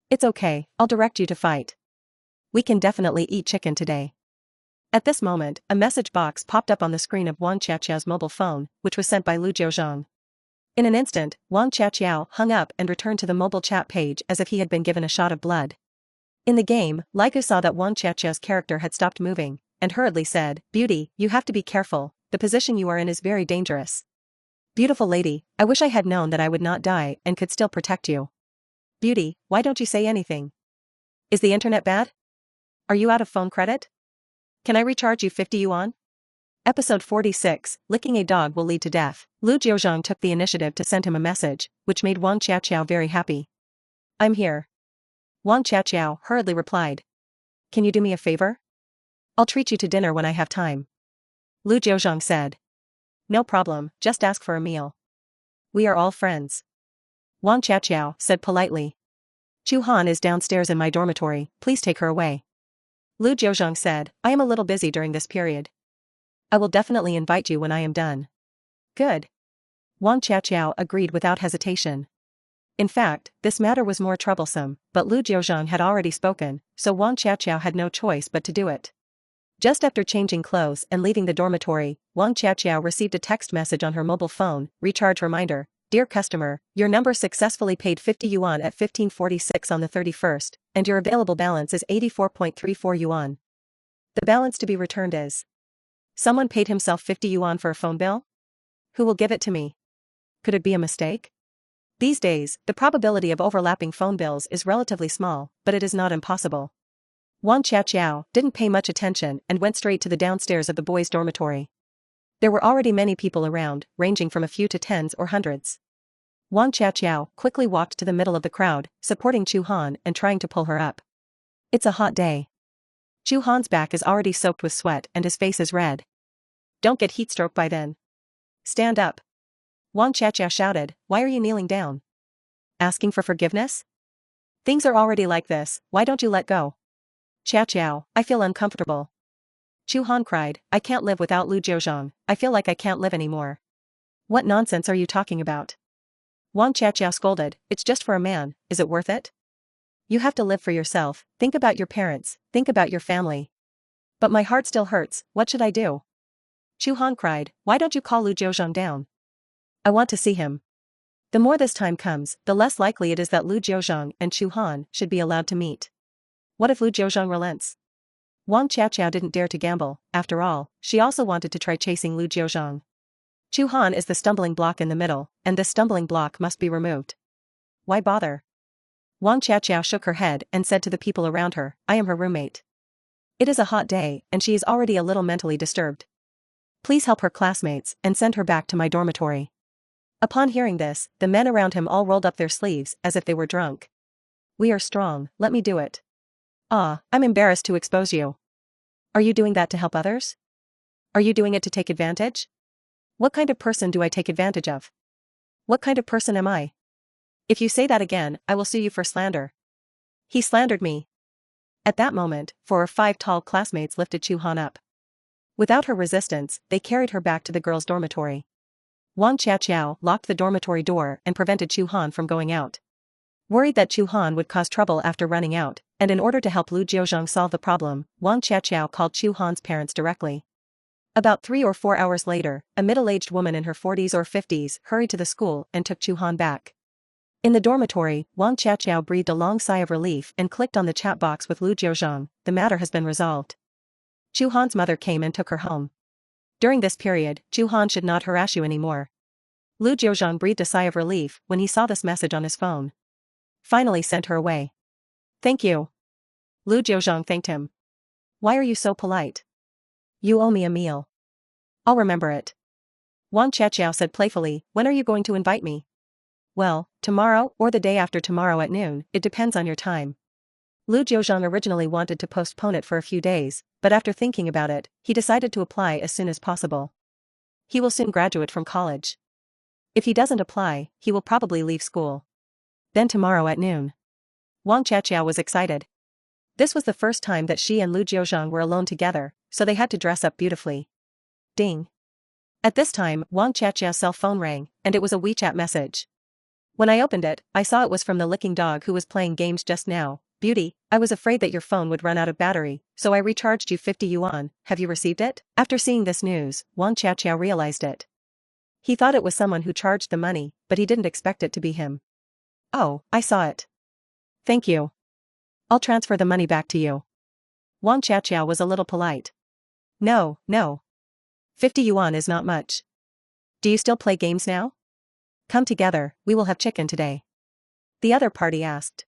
It's okay, I'll direct you to fight. We can definitely eat chicken today. At this moment, a message box popped up on the screen of Wang Qiaoqiao's mobile phone, which was sent by Lu Jiuzhang. In an instant, Wang Qiaoqiao hung up and returned to the mobile chat page as if he had been given a shot of blood. In the game, Liku saw that Wang Qiaoqiao's character had stopped moving, and hurriedly said, Beauty, you have to be careful, the position you are in is very dangerous. Beautiful lady, I wish I had known that I would not die and could still protect you. Beauty, why don't you say anything? Is the internet bad? Are you out of phone credit? Can I recharge you 50 yuan? Episode 46, Licking a Dog Will Lead to Death. Lu Jiuzhang took the initiative to send him a message, which made Wang Qiaqiao very happy. I'm here. Wang Qiaqiao hurriedly replied. Can you do me a favor? I'll treat you to dinner when I have time. Lu Jiuzhang said. No problem, just ask for a meal. We are all friends. Wang Qiaqiao said politely. Chu Han is downstairs in my dormitory, please take her away. Lu Jiuzhang said, I am a little busy during this period. I will definitely invite you when I am done. Good. Wang Qiaqiao agreed without hesitation. In fact, this matter was more troublesome, but Lu Jiuzhang had already spoken, so Wang Qiaqiao had no choice but to do it. Just after changing clothes and leaving the dormitory, Wang Qiaqiao received a text message on her mobile phone, recharge reminder, Dear customer, your number successfully paid 50 yuan at 1546 on the 31st, and your available balance is 84.34 yuan. The balance to be returned is. Someone paid himself 50 yuan for a phone bill? Who will give it to me? Could it be a mistake? These days, the probability of overlapping phone bills is relatively small, but it is not impossible. Wang Qiaqiao didn't pay much attention and went straight to the downstairs of the boys' dormitory. There were already many people around, ranging from a few to tens or hundreds. Wang Qiaqiao quickly walked to the middle of the crowd, supporting Chu Han and trying to pull her up. It's a hot day. Chu Han's back is already soaked with sweat and his face is red. Don't get heatstroke by then. Stand up. Wang Qiaqiao shouted, why are you kneeling down? Asking for forgiveness? Things are already like this, why don't you let go? Qiaqiao, I feel uncomfortable. Chu Han cried, I can't live without Lu Jiuzhang, I feel like I can't live anymore. What nonsense are you talking about? Wang Qiaqiao scolded, it's just for a man, is it worth it? You have to live for yourself, think about your parents, think about your family. But my heart still hurts, what should I do? Chu Han cried, why don't you call Lu Jiuzhang down? I want to see him. The more this time comes, the less likely it is that Lu Jiuzhang and Chu Han should be allowed to meet. What if Lu Jiuzhang relents? Wang Qiaqiao didn't dare to gamble, after all, she also wanted to try chasing Lu Jiuzhang. Chu Han is the stumbling block in the middle, and this stumbling block must be removed. Why bother? Wang Qiaqiao shook her head and said to the people around her, I am her roommate. It is a hot day, and she is already a little mentally disturbed. Please help her classmates and send her back to my dormitory. Upon hearing this, the men around him all rolled up their sleeves as if they were drunk. We are strong, let me do it. Ah, I'm embarrassed to expose you. Are you doing that to help others? Are you doing it to take advantage? What kind of person do I take advantage of? What kind of person am I? If you say that again, I will sue you for slander. He slandered me. At that moment, 4 or 5 tall classmates lifted Chu Han up. Without her resistance, they carried her back to the girls' dormitory. Wang Qiaqiao locked the dormitory door and prevented Chu Han from going out. Worried that Chu Han would cause trouble after running out, and in order to help Lu Jiuzhang solve the problem, Wang Qiaqiao called Chu Han's parents directly. About 3 or 4 hours later, a middle-aged woman in her 40s or 50s hurried to the school and took Chu Han back. In the dormitory, Wang Qiaqiao breathed a long sigh of relief and clicked on the chat box with Lu Jiuzhang, the matter has been resolved. Chu Han's mother came and took her home. During this period, Chu Han should not harass you anymore. Lu Jiuzhang breathed a sigh of relief when he saw this message on his phone. Finally sent her away. Thank you. Lu Jiuzhang thanked him. Why are you so polite? You owe me a meal. I'll remember it. Wang Qiaqiao said playfully, when are you going to invite me? Well, tomorrow or the day after tomorrow at noon, it depends on your time. Lu Jiuzhang originally wanted to postpone it for a few days, but after thinking about it, he decided to apply as soon as possible. He will soon graduate from college. If he doesn't apply, he will probably leave school. Then tomorrow at noon. Wang Qiaqiao was excited. This was the first time that she and Lu Jiuzhang were alone together, so they had to dress up beautifully. Ding. At this time, Wang Qiaqiao's cell phone rang, and it was a WeChat message. When I opened it, I saw it was from the licking dog who was playing games just now. Beauty, I was afraid that your phone would run out of battery, so I recharged you 50 yuan, have you received it? After seeing this news, Wang Qiaqiao realized it. He thought it was someone who charged the money, but he didn't expect it to be him. Oh, I saw it. Thank you. I'll transfer the money back to you. Wang Qiaqiao was a little polite. No. 50 yuan is not much. Do you still play games now? Come together, we will have chicken today. The other party asked.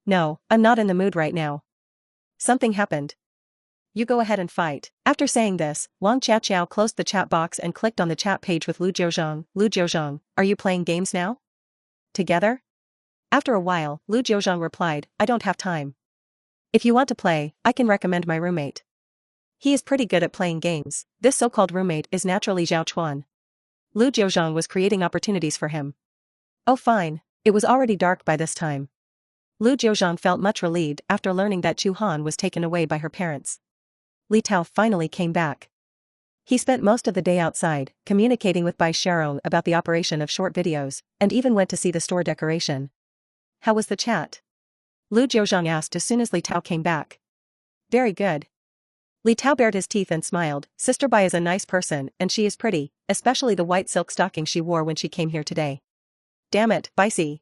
No, I'm not in the mood right now. Something happened. You go ahead and fight. After saying this, Wang Qiaqiao closed the chat box and clicked on the chat page with Lu Jiuzhang. Lu Jiuzhang, are you playing games now? Together? After a while, Lu Jiuzhang replied, I don't have time. If you want to play, I can recommend my roommate. He is pretty good at playing games. This so-called roommate is naturally Zhao Chuan. Lu Jiuzhang was creating opportunities for him. Oh fine. It was already dark by this time. Lu Jiuzhang felt much relieved after learning that Chu Han was taken away by her parents. Li Tao finally came back. He spent most of the day outside, communicating with Bai Sharong about the operation of short videos, and even went to see the store decoration. How was the chat? Lu Jiuzhang asked as soon as Li Tao came back. Very good. Li Tao bared his teeth and smiled. Sister Bai is a nice person and she is pretty, especially the white silk stocking she wore when she came here today. Damn it, Baici.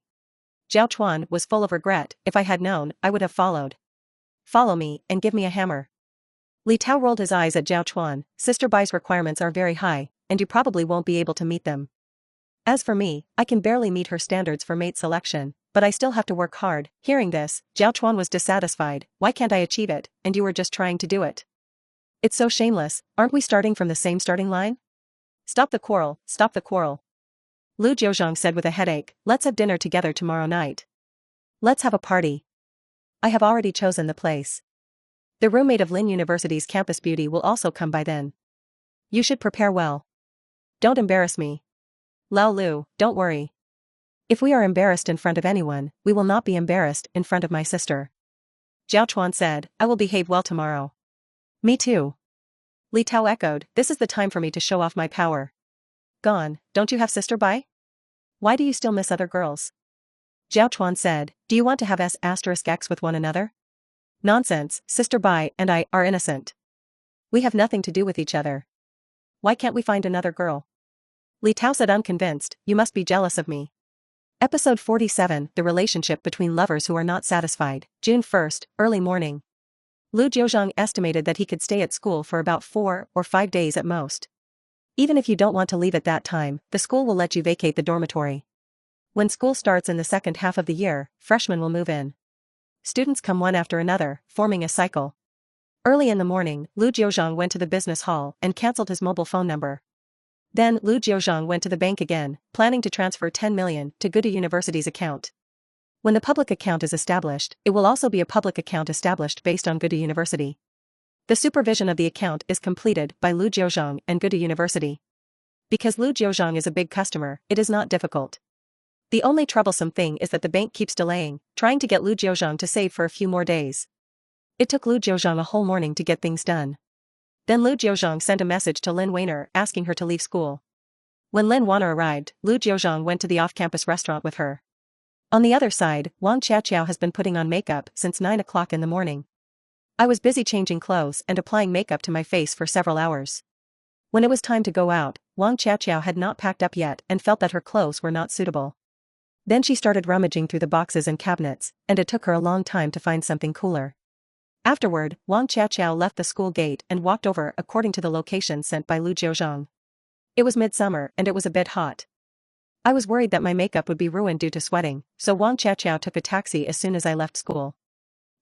Zhao Chuan was full of regret. If I had known, I would have followed. Follow me and give me a hammer. Li Tao rolled his eyes at Zhao Chuan. Sister Bai's requirements are very high, and you probably won't be able to meet them. As for me, I can barely meet her standards for mate selection, but I still have to work hard. Hearing this, Zhao Chuan was dissatisfied. Why can't I achieve it, and you were just trying to do it? It's so shameless, aren't we starting from the same starting line? Stop the quarrel, stop the quarrel. Lu Jiuzhang said with a headache, let's have dinner together tomorrow night. Let's have a party. I have already chosen the place. The roommate of Lin University's campus beauty will also come by then. You should prepare well. Don't embarrass me. Lao Lu, don't worry. If we are embarrassed in front of anyone, we will not be embarrassed in front of my sister. Zhao Chuan said, I will behave well tomorrow. Me too. Li Tao echoed, this is the time for me to show off my power. Gone, don't you have sister Bai? Why do you still miss other girls? Zhao Chuan said, do you want to have S**x with one another? Nonsense, sister Bai and I are innocent. We have nothing to do with each other. Why can't we find another girl? Li Tao said unconvinced, you must be jealous of me. Episode 47, The Relationship Between Lovers Who Are Not Satisfied, June 1st, early morning. Lu Jiuzhang estimated that he could stay at school for about 4 or 5 days at most. Even if you don't want to leave at that time, the school will let you vacate the dormitory. When school starts in the second half of the year, freshmen will move in. Students come one after another, forming a cycle. Early in the morning, Lu Jiuzhang went to the business hall and cancelled his mobile phone number. Then Lu Jiuzhang went to the bank again, planning to transfer 10 million to Goethe University's account. When the public account is established, it will also be a public account established based on Goethe University. The supervision of the account is completed by Lu Jiuzhang and Goethe University. Because Lu Jiuzhang is a big customer, it is not difficult. The only troublesome thing is that the bank keeps delaying, trying to get Lu Jiuzhang to save for a few more days. It took Lu Jiuzhang a whole morning to get things done. Then Lu Jiuzhang sent a message to Lin Weiner asking her to leave school. When Lin Weiner arrived, Lu Jiuzhang went to the off-campus restaurant with her. On the other side, Wang Qiaqiao has been putting on makeup since 9 o'clock in the morning. I was busy changing clothes and applying makeup to my face for several hours. When it was time to go out, Wang Qiaqiao had not packed up yet and felt that her clothes were not suitable. Then she started rummaging through the boxes and cabinets, and it took her a long time to find something cooler. Afterward, Wang Qiaqiao left the school gate and walked over according to the location sent by Lu Jiuzhang. It was midsummer and it was a bit hot. I was worried that my makeup would be ruined due to sweating, so Wang Qiaqiao took a taxi as soon as I left school.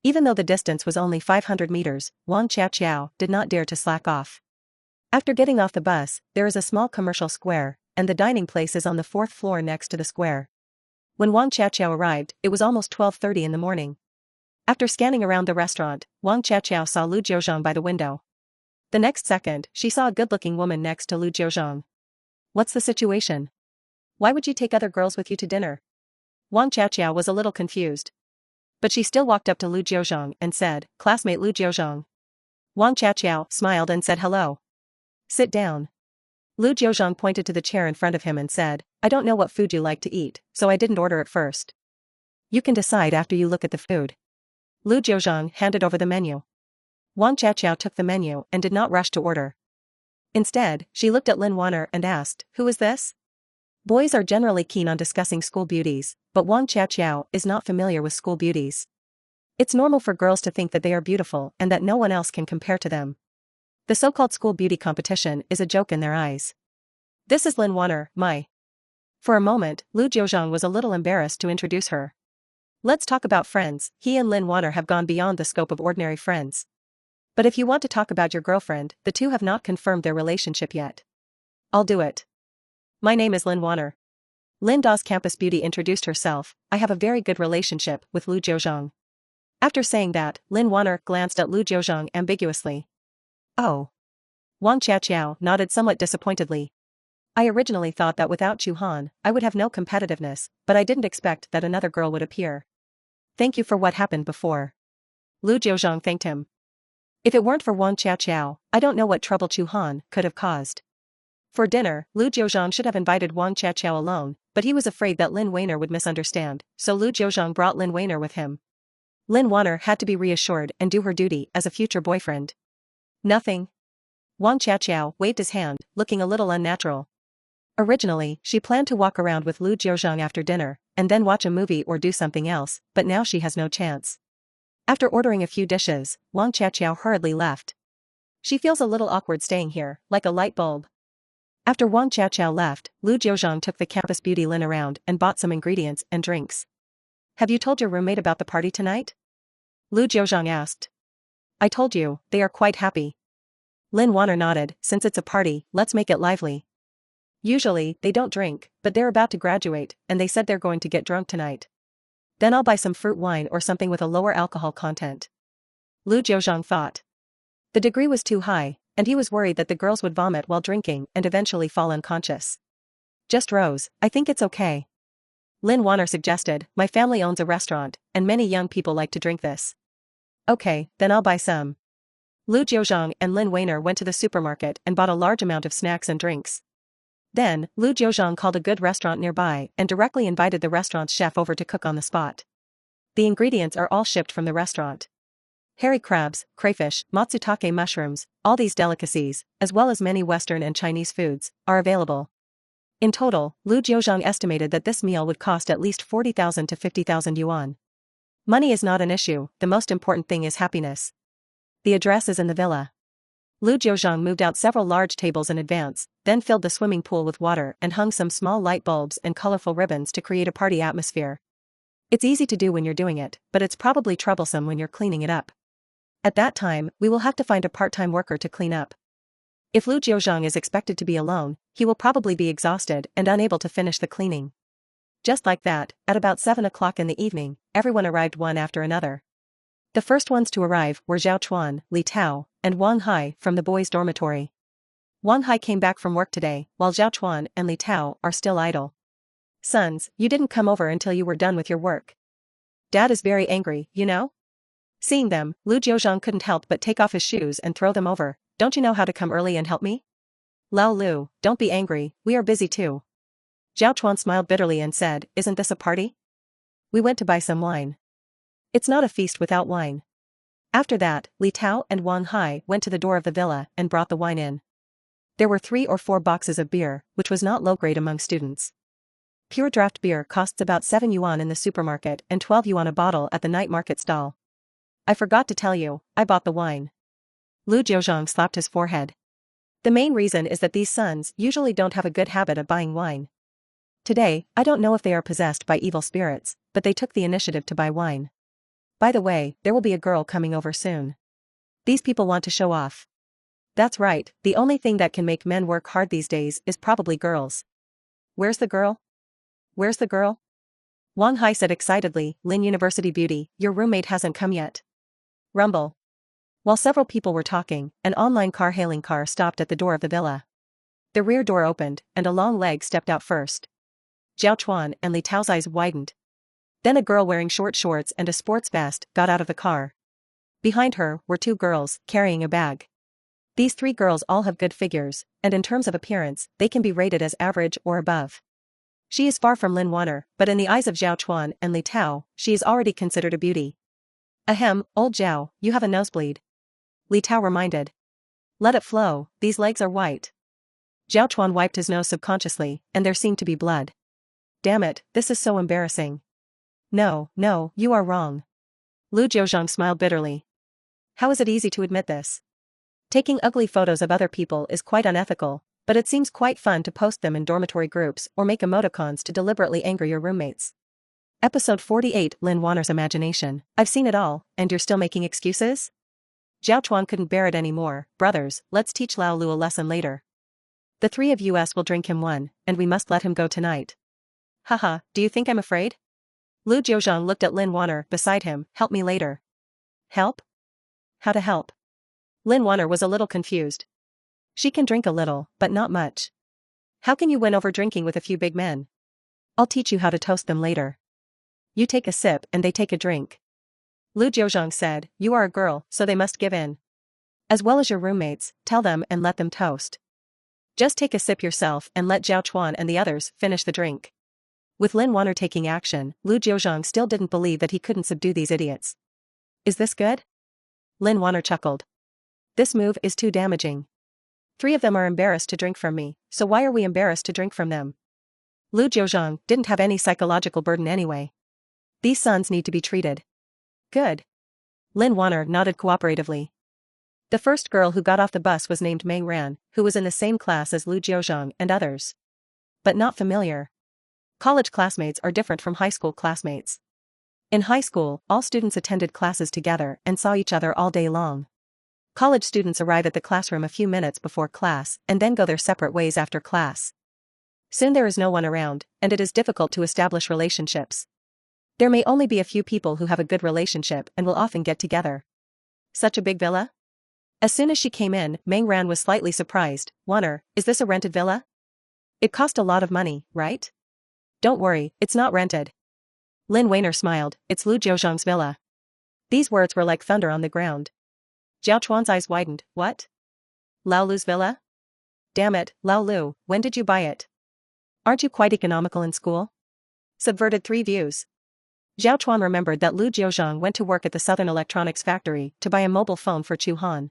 Even though the distance was only 500 meters, Wang Qiaqiao did not dare to slack off. After getting off the bus, there is a small commercial square, and the dining place is on the 4th floor next to the square. When Wang Qiaqiao arrived, it was almost 12:30 in the morning. After scanning around the restaurant, Wang Qiaqiao saw Lu Jiuzhang by the window. The next second, she saw a good-looking woman next to Lu Jiuzhang. What's the situation? Why would you take other girls with you to dinner? Wang Qiaqiao was a little confused. But she still walked up to Lu Jiuzhang and said, classmate Lu Jiuzhang. Wang Qiaqiao smiled and said hello. Sit down. Lu Jiuzhang pointed to the chair in front of him and said, I don't know what food you like to eat, so I didn't order it first. You can decide after you look at the food. Lu Jiuzhang handed over the menu. Wang Qiaqiao took the menu and did not rush to order. Instead, she looked at Lin Weiner and asked, who is this? Boys are generally keen on discussing school beauties, but Wang Qiaqiao is not familiar with school beauties. It's normal for girls to think that they are beautiful and that no one else can compare to them. The so-called school beauty competition is a joke in their eyes. This is Lin Weiner, my. For a moment, Lu Jiuzhang was a little embarrassed to introduce her. Let's talk about friends. He and Lin Weiner have gone beyond the scope of ordinary friends. But if you want to talk about your girlfriend, the two have not confirmed their relationship yet. I'll do it. My name is Lin Wanner. Lin Da's campus beauty introduced herself. I have a very good relationship with Lu Jiuzhang. After saying that, Lin Wanner glanced at Lu Jiuzhang ambiguously. Oh. Wang Qiaqiao nodded somewhat disappointedly. I originally thought that without Chu Han, I would have no competitiveness, but I didn't expect that another girl would appear. Thank you for what happened before. Lu Jiuzhang thanked him. If it weren't for Wang Qiaqiao, I don't know what trouble Chu Han could have caused. For dinner, Lu Jiuzhang should have invited Wang Qiaqiao alone, but he was afraid that Lin Wanner would misunderstand, so Lu Jiuzhang brought Lin Wanner with him. Lin Wanner had to be reassured and do her duty as a future boyfriend. Nothing. Wang Qiaqiao waved his hand, looking a little unnatural. Originally, she planned to walk around with Lu Jiuzhang after dinner, and then watch a movie or do something else, but now she has no chance. After ordering a few dishes, Wang Qiaqiao hurriedly left. She feels a little awkward staying here, like a light bulb. After Wang Qiaqiao left, Lu Jiuzhang took the campus beauty Lin around and bought some ingredients and drinks. Have you told your roommate about the party tonight? Lu Jiuzhang asked. I told you, they are quite happy. Lin Wanner nodded. Since it's a party, let's make it lively. Usually, they don't drink, but they're about to graduate, and they said they're going to get drunk tonight. Then I'll buy some fruit wine or something with a lower alcohol content. Lu Jiuzhang thought. The degree was too high, and he was worried that the girls would vomit while drinking and eventually fall unconscious. Just Rose, I think it's okay. Lin Wanner suggested, my family owns a restaurant, and many young people like to drink this. Okay, then I'll buy some. Lu Jiuzhang and Lin Wanner went to the supermarket and bought a large amount of snacks and drinks. Then, Lu Jiuzhang called a good restaurant nearby and directly invited the restaurant's chef over to cook on the spot. The ingredients are all shipped from the restaurant. Hairy crabs, crayfish, matsutake mushrooms, all these delicacies, as well as many Western and Chinese foods, are available. In total, Lu Jiuzhang estimated that this meal would cost at least 40,000 to 50,000 yuan. Money is not an issue, the most important thing is happiness. The address is in the villa. Lu Jiuzhang moved out several large tables in advance, then filled the swimming pool with water and hung some small light bulbs and colorful ribbons to create a party atmosphere. It's easy to do when you're doing it, but it's probably troublesome when you're cleaning it up. At that time, we will have to find a part-time worker to clean up. If Lu Jiuzhang is expected to be alone, he will probably be exhausted and unable to finish the cleaning. Just like that, at about 7 o'clock in the evening, everyone arrived one after another. The first ones to arrive were Zhao Chuan, Li Tao, and Wang Hai from the boys' dormitory. Wang Hai came back from work today, while Zhao Chuan and Li Tao are still idle. Sons, you didn't come over until you were done with your work. Dad is very angry, you know? Seeing them, Lu Jiuzhang couldn't help but take off his shoes and throw them over. Don't you know how to come early and help me? Lao Lu, don't be angry, we are busy too. Zhao Chuan smiled bitterly and said, isn't this a party? We went to buy some wine. It's not a feast without wine. After that, Li Tao and Wang Hai went to the door of the villa and brought the wine in. There were 3 or 4 boxes of beer, which was not low grade among students. Pure draft beer costs about 7 yuan in the supermarket and 12 yuan a bottle at the night market stall. I forgot to tell you, I bought the wine. Lu Jiuzhang slapped his forehead. The main reason is that these sons usually don't have a good habit of buying wine. Today, I don't know if they are possessed by evil spirits, but they took the initiative to buy wine. By the way, there will be a girl coming over soon. These people want to show off. That's right, the only thing that can make men work hard these days is probably girls. Where's the girl? Where's the girl? Wang Hai said excitedly, Lin University Beauty, your roommate hasn't come yet. Rumble. While several people were talking, an online car-hailing car stopped at the door of the villa. The rear door opened, and a long leg stepped out first. Zhao Chuan and Li Tao's eyes widened. Then a girl wearing short shorts and a sports vest got out of the car. Behind her were 2 girls, carrying a bag. These 3 girls all have good figures, and in terms of appearance, they can be rated as average or above. She is far from Lin Wanner, but in the eyes of Zhao Chuan and Li Tao, she is already considered a beauty. Ahem, old Zhao, you have a nosebleed. Li Tao reminded. Let it flow, these legs are white. Zhao Chuan wiped his nose subconsciously, and there seemed to be blood. Damn it, this is so embarrassing. No, you are wrong. Lu Jiuzhang smiled bitterly. How is it easy to admit this? Taking ugly photos of other people is quite unethical, but it seems quite fun to post them in dormitory groups or make emoticons to deliberately anger your roommates. Episode 48, Lin Wanner's imagination. I've seen it all, and you're still making excuses? Jiao Chuan couldn't bear it anymore. Brothers, let's teach Lao Lu a lesson later. The three of us will drink him one, and we must let him go tonight. Haha, do you think I'm afraid? Lu Jiuzhang looked at Lin Wanner beside him. Help me later. Help? How to help? Lin Wanner was a little confused. She can drink a little, but not much. How can you win over drinking with a few big men? I'll teach you how to toast them later. You take a sip and they take a drink. Lu Jiuzhang said, you are a girl, so they must give in. As well as your roommates, tell them and let them toast. Just take a sip yourself and let Jiao Chuan and the others finish the drink. With Lin Wanner taking action, Lu Jiuzhang still didn't believe that he couldn't subdue these idiots. Is this good? Lin Wanner chuckled. This move is too damaging. 3 of them are embarrassed to drink from me, so why are we embarrassed to drink from them? Lu Jiuzhang didn't have any psychological burden anyway. These sons need to be treated. Good. Lin Wanner nodded cooperatively. The first girl who got off the bus was named Meng Ran, who was in the same class as Lu Jiuzhang and others. But not familiar. College classmates are different from high school classmates. In high school, all students attended classes together and saw each other all day long. College students arrive at the classroom a few minutes before class and then go their separate ways after class. Soon there is no one around, and it is difficult to establish relationships. There may only be a few people who have a good relationship and will often get together. Such a big villa? As soon as she came in, Meng Ran was slightly surprised. Wanner, is this a rented villa? It cost a lot of money, right? Don't worry, it's not rented. Lin Wanner smiled, it's Lu Jiuzhang's villa. These words were like thunder on the ground. Jiao Chuan's eyes widened, what? Lao Lu's villa? Damn it, Lao Lu, when did you buy it? Aren't you quite economical in school? Subverted 3 views. Jiao Chuan remembered that Lu Jiuzhang went to work at the Southern Electronics Factory to buy a mobile phone for Chu Han.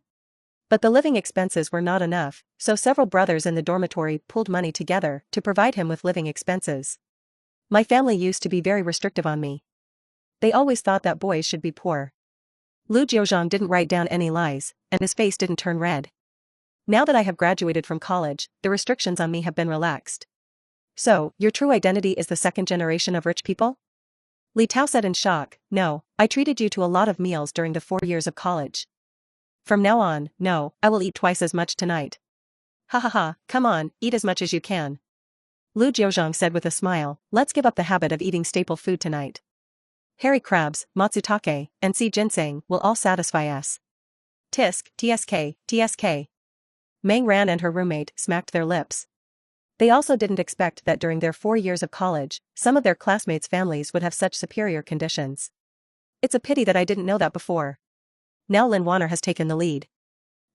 But the living expenses were not enough, so several brothers in the dormitory pooled money together to provide him with living expenses. My family used to be very restrictive on me. They always thought that boys should be poor. Lu Jiuzhang didn't write down any lies, and his face didn't turn red. Now that I have graduated from college, the restrictions on me have been relaxed. So, your true identity is the second generation of rich people? Li Tao said in shock, no, I treated you to a lot of meals during the 4 years of college. From now on, no, I will eat twice as much tonight. Ha ha ha, come on, eat as much as you can. Lu Jiuzhang said with a smile, let's give up the habit of eating staple food tonight. Hairy crabs, matsutake, and sea ginseng will all satisfy us. Tisk, tsk, tsk. Meng Ran and her roommate smacked their lips. They also didn't expect that during their 4 years of college, some of their classmates' families would have such superior conditions. It's a pity that I didn't know that before. Now Lin Wanner has taken the lead.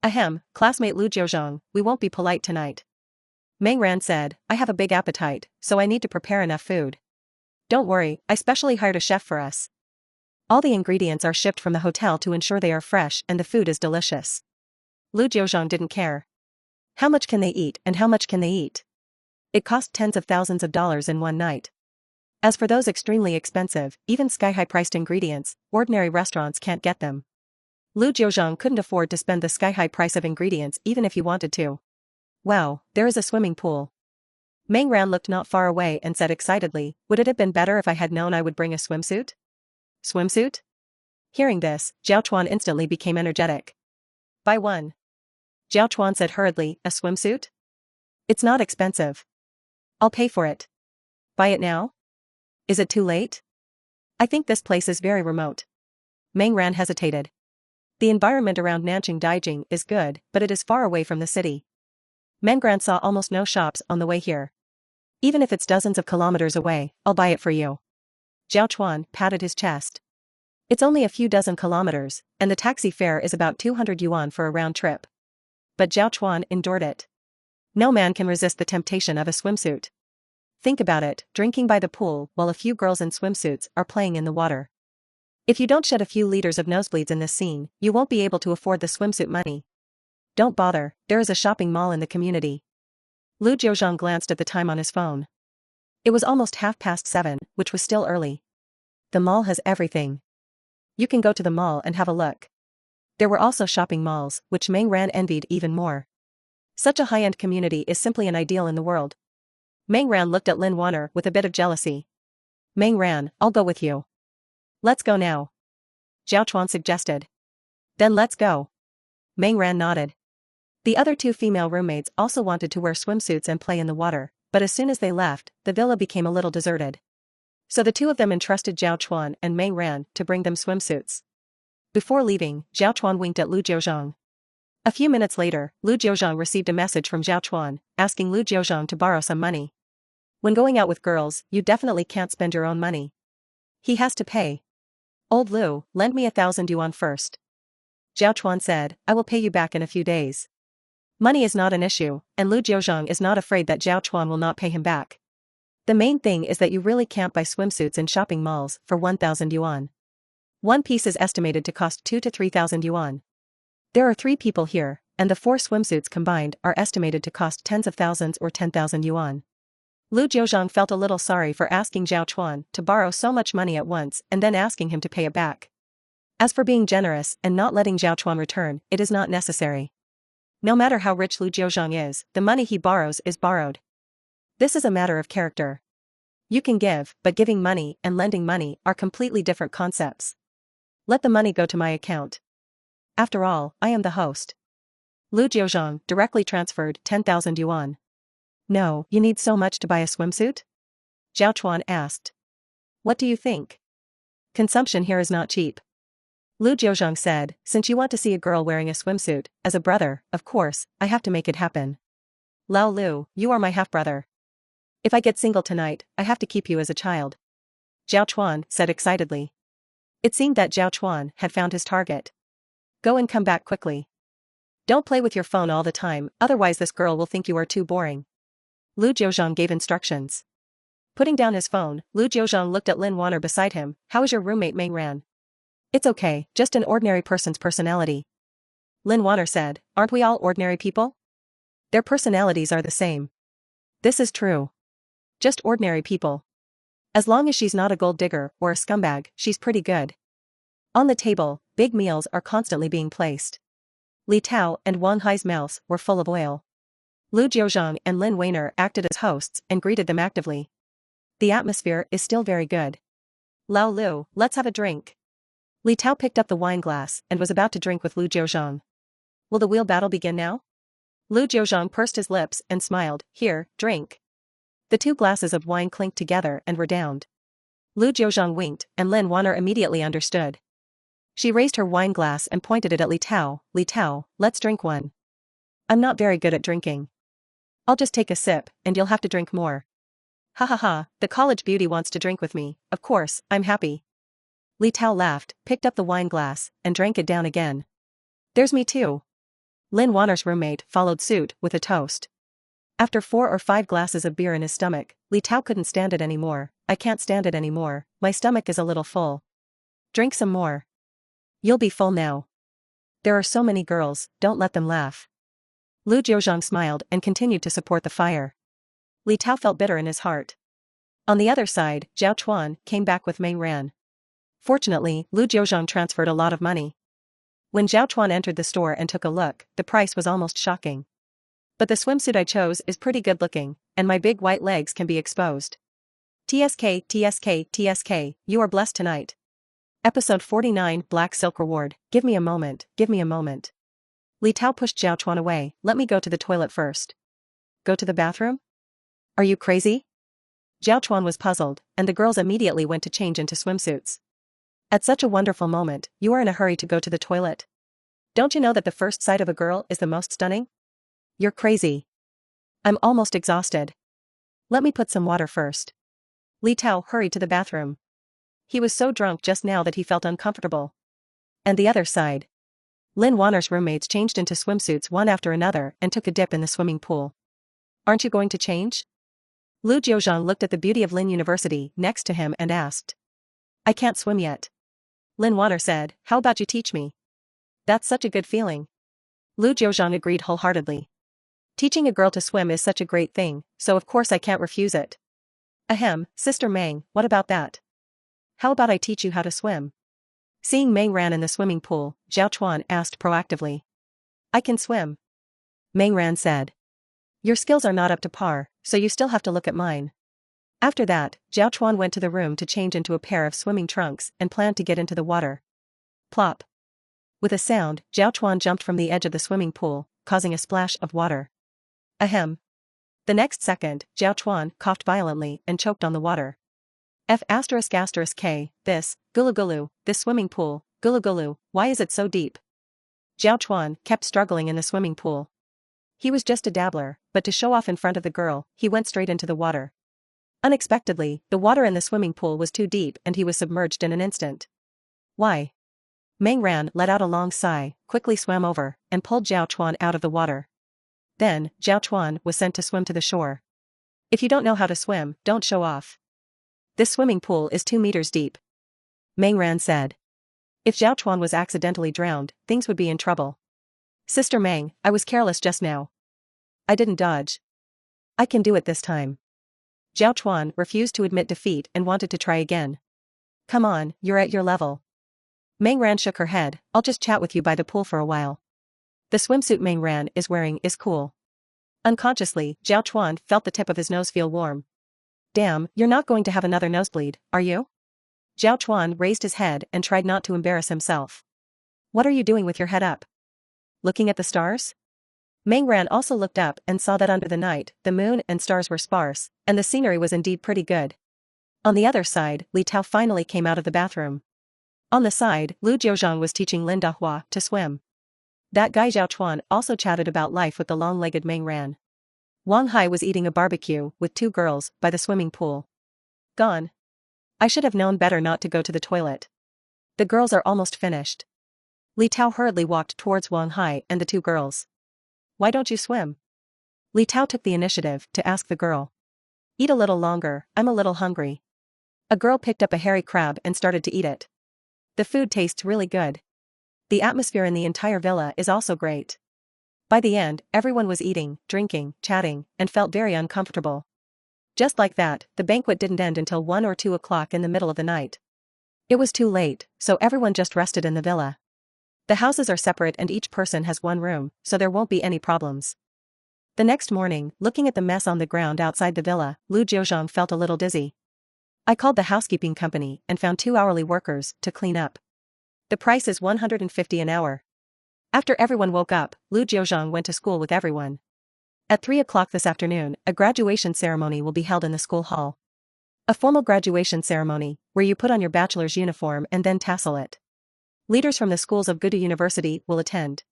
Ahem, classmate Lu Jiuzhang, we won't be polite tonight. Meng Ran said, I have a big appetite, so I need to prepare enough food. Don't worry, I specially hired a chef for us. All the ingredients are shipped from the hotel to ensure they are fresh and the food is delicious. Lu Jiuzhang didn't care. How much can they eat and how much can they eat? It cost tens of thousands of dollars in one night. As for those extremely expensive, even sky-high priced ingredients, ordinary restaurants can't get them. Lu Jiuzhang couldn't afford to spend the sky-high price of ingredients even if he wanted to. Wow, there is a swimming pool. Meng Ran looked not far away and said excitedly, would it have been better if I had known I would bring a swimsuit? Swimsuit? Hearing this, Jiao Chuan instantly became energetic. Buy one. Jiao Chuan said hurriedly, a swimsuit? It's not expensive. I'll pay for it. Buy it now? Is it too late? I think this place is very remote. Meng Ran hesitated. The environment around Nanjing Daijing is good, but it is far away from the city. Meng Ran saw almost no shops on the way here. Even if it's dozens of kilometers away, I'll buy it for you. Jiao Chuan patted his chest. It's only a few dozen kilometers, and the taxi fare is about 200 yuan for a round trip. But Jiao Chuan endured it. No man can resist the temptation of a swimsuit. Think about it, drinking by the pool while a few girls in swimsuits are playing in the water. If you don't shed a few liters of nosebleeds in this scene, you won't be able to afford the swimsuit money. Don't bother, there is a shopping mall in the community. Lu Jiuzhang glanced at the time on his phone. It was almost 7:30, which was still early. The mall has everything. You can go to the mall and have a look. There were also shopping malls, which Meng Ran envied even more. Such a high-end community is simply an ideal in the world. Meng Ran looked at Lin Wanner with a bit of jealousy. Meng Ran, I'll go with you. Let's go now. Jiao Chuan suggested. Then let's go. Meng Ran nodded. The other two female roommates also wanted to wear swimsuits and play in the water, but as soon as they left, the villa became a little deserted. So the two of them entrusted Zhao Chuan and Meng Ran to bring them swimsuits. Before leaving, Zhao Chuan winked at Lu Jiuzhang. A few minutes later, Lu Jiuzhang received a message from Zhao Chuan, asking Lu Jiuzhang to borrow some money. When going out with girls, you definitely can't spend your own money. He has to pay. Old Lu, lend me 1,000 yuan first. Zhao Chuan said, I will pay you back in a few days. Money is not an issue, and Lu Jiuzhang is not afraid that Zhao Chuan will not pay him back. The main thing is that you really can't buy swimsuits in shopping malls for 1,000 yuan. One piece is estimated to cost 2 to 3,000 yuan. There are 3 people here, and the 4 swimsuits combined are estimated to cost tens of thousands or 10,000 yuan. Lu Jiuzhang felt a little sorry for asking Zhao Chuan to borrow so much money at once and then asking him to pay it back. As for being generous and not letting Zhao Chuan return, it is not necessary. No matter how rich Lu Jiuzhang is, the money he borrows is borrowed. This is a matter of character. You can give, but giving money and lending money are completely different concepts. Let the money go to my account. After all, I am the host. Lu Jiuzhang directly transferred 10,000 yuan. No, you need so much to buy a swimsuit? Zhao Chuan asked. What do you think? Consumption here is not cheap. Lu Jiuzhang said, since you want to see a girl wearing a swimsuit, as a brother, of course, I have to make it happen. Lao Lu, you are my half-brother. If I get single tonight, I have to keep you as a child. Zhao Chuan said excitedly. It seemed that Zhao Chuan had found his target. Go and come back quickly. Don't play with your phone all the time, otherwise this girl will think you are too boring. Lu Jiuzhang gave instructions. Putting down his phone, Lu Jiuzhang looked at Lin Wanner beside him. How is your roommate Meng Ran? It's okay, just an ordinary person's personality. Lin Wanner said, aren't we all ordinary people? Their personalities are the same. This is true. Just ordinary people. As long as she's not a gold digger or a scumbag, she's pretty good. On the table, big meals are constantly being placed. Li Tao and Wang Hai's mouths were full of oil. Lu Jiuzhang and Lin Weiner acted as hosts and greeted them actively. The atmosphere is still very good. Lao Lu, let's have a drink. Li Tao picked up the wine glass and was about to drink with Lu Jiuzhang. Will the wheel battle begin now? Lu Jiuzhang pursed his lips and smiled. Here, drink. The 2 glasses of wine clinked together and were downed. Lu Jiuzhang winked, and Lin Wanner immediately understood. She raised her wine glass and pointed it at Li Tao. Li Tao, let's drink one. I'm not very good at drinking. I'll just take a sip, and you'll have to drink more. Ha ha ha, the college beauty wants to drink with me, of course, I'm happy. Li Tao laughed, picked up the wine glass, and drank it down again. There's me too. Lin Wanner's roommate followed suit with a toast. After 4 or 5 glasses of beer in his stomach, Li Tao couldn't stand it anymore. I can't stand it anymore, my stomach is a little full. Drink some more. You'll be full now. There are so many girls, don't let them laugh. Lu Jiuzhang smiled and continued to support the fire. Li Tao felt bitter in his heart. On the other side, Zhao Chuan came back with Meng Ran. Fortunately, Lu Jiuzhang transferred a lot of money. When Zhao Chuan entered the store and took a look, the price was almost shocking. But the swimsuit I chose is pretty good looking, and my big white legs can be exposed. TSK, TSK, TSK, you are blessed tonight. Episode 49, Black Silk Reward. Give me a moment, give me a moment. Li Tao pushed Zhao Chuan away. Let me go to the toilet first. Go to the bathroom? Are you crazy? Zhao Chuan was puzzled, and the girls immediately went to change into swimsuits. At such a wonderful moment, you are in a hurry to go to the toilet. Don't you know that the first sight of a girl is the most stunning? You're crazy. I'm almost exhausted. Let me put some water first. Li Tao hurried to the bathroom. He was so drunk just now that he felt uncomfortable. And the other side. Lin Wanner's roommates changed into swimsuits one after another and took a dip in the swimming pool. Aren't you going to change? Lu Jiuzhang looked at the beauty of Lin University next to him and asked. I can't swim yet. Lin Wanner said, how about you teach me? That's such a good feeling. Lu Jiuzhang agreed wholeheartedly. Teaching a girl to swim is such a great thing, so of course I can't refuse it. Ahem, Sister Meng, what about that? How about I teach you how to swim? Seeing Meng Ran in the swimming pool, Zhao Chuan asked proactively. I can swim. Meng Ran said. Your skills are not up to par, so you still have to look at mine. After that, Zhao Chuan went to the room to change into a pair of swimming trunks and planned to get into the water. Plop. With a sound, Zhao Chuan jumped from the edge of the swimming pool, causing a splash of water. Ahem. The next second, Zhao Chuan coughed violently and choked on the water. F***K, this, gulu gulu, this swimming pool, gulu gulu, why is it so deep? Zhao Chuan kept struggling in the swimming pool. He was just a dabbler, but to show off in front of the girl, he went straight into the water. Unexpectedly, the water in the swimming pool was too deep and he was submerged in an instant. Why? Meng Ran let out a long sigh, quickly swam over, and pulled Zhao Chuan out of the water. Then, Zhao Chuan was sent to swim to the shore. If you don't know how to swim, don't show off. This swimming pool is 2 meters deep. Meng Ran said. If Zhao Chuan was accidentally drowned, things would be in trouble. Sister Meng, I was careless just now. I didn't dodge. I can do it this time. Zhao Chuan refused to admit defeat and wanted to try again. Come on, you're at your level. Meng Ran shook her head, I'll just chat with you by the pool for a while. The swimsuit Meng Ran is wearing is cool. Unconsciously, Zhao Chuan felt the tip of his nose feel warm. Damn, you're not going to have another nosebleed, are you? Zhao Chuan raised his head and tried not to embarrass himself. What are you doing with your head up? Looking at the stars? Meng Ran also looked up and saw that under the night, the moon and stars were sparse, and the scenery was indeed pretty good. On the other side, Li Tao finally came out of the bathroom. On the side, Lu Jiuzhang was teaching Lin Dahua to swim. That guy Zhao Chuan also chatted about life with the long-legged Meng Ran. Wang Hai was eating a barbecue with 2 girls by the swimming pool. Gone. I should have known better not to go to the toilet. The girls are almost finished. Li Tao hurriedly walked towards Wang Hai and the 2 girls. Why don't you swim? Li Tao took the initiative to ask the girl. Eat a little longer, I'm a little hungry. A girl picked up a hairy crab and started to eat it. The food tastes really good. The atmosphere in the entire villa is also great. By the end, everyone was eating, drinking, chatting, and felt very uncomfortable. Just like that, the banquet didn't end until 1 or 2 o'clock in the middle of the night. It was too late, so everyone just rested in the villa. The houses are separate and each person has 1 room, so there won't be any problems. The next morning, looking at the mess on the ground outside the villa, Lu Jiuzhang felt a little dizzy. I called the housekeeping company and found 2 hourly workers to clean up. The price is 150 an hour. After everyone woke up, Lu Jiuzhang went to school with everyone. At 3 o'clock this afternoon, a graduation ceremony will be held in the school hall. A formal graduation ceremony, where you put on your bachelor's uniform and then tassel it. Leaders from the schools of Gudu University will attend.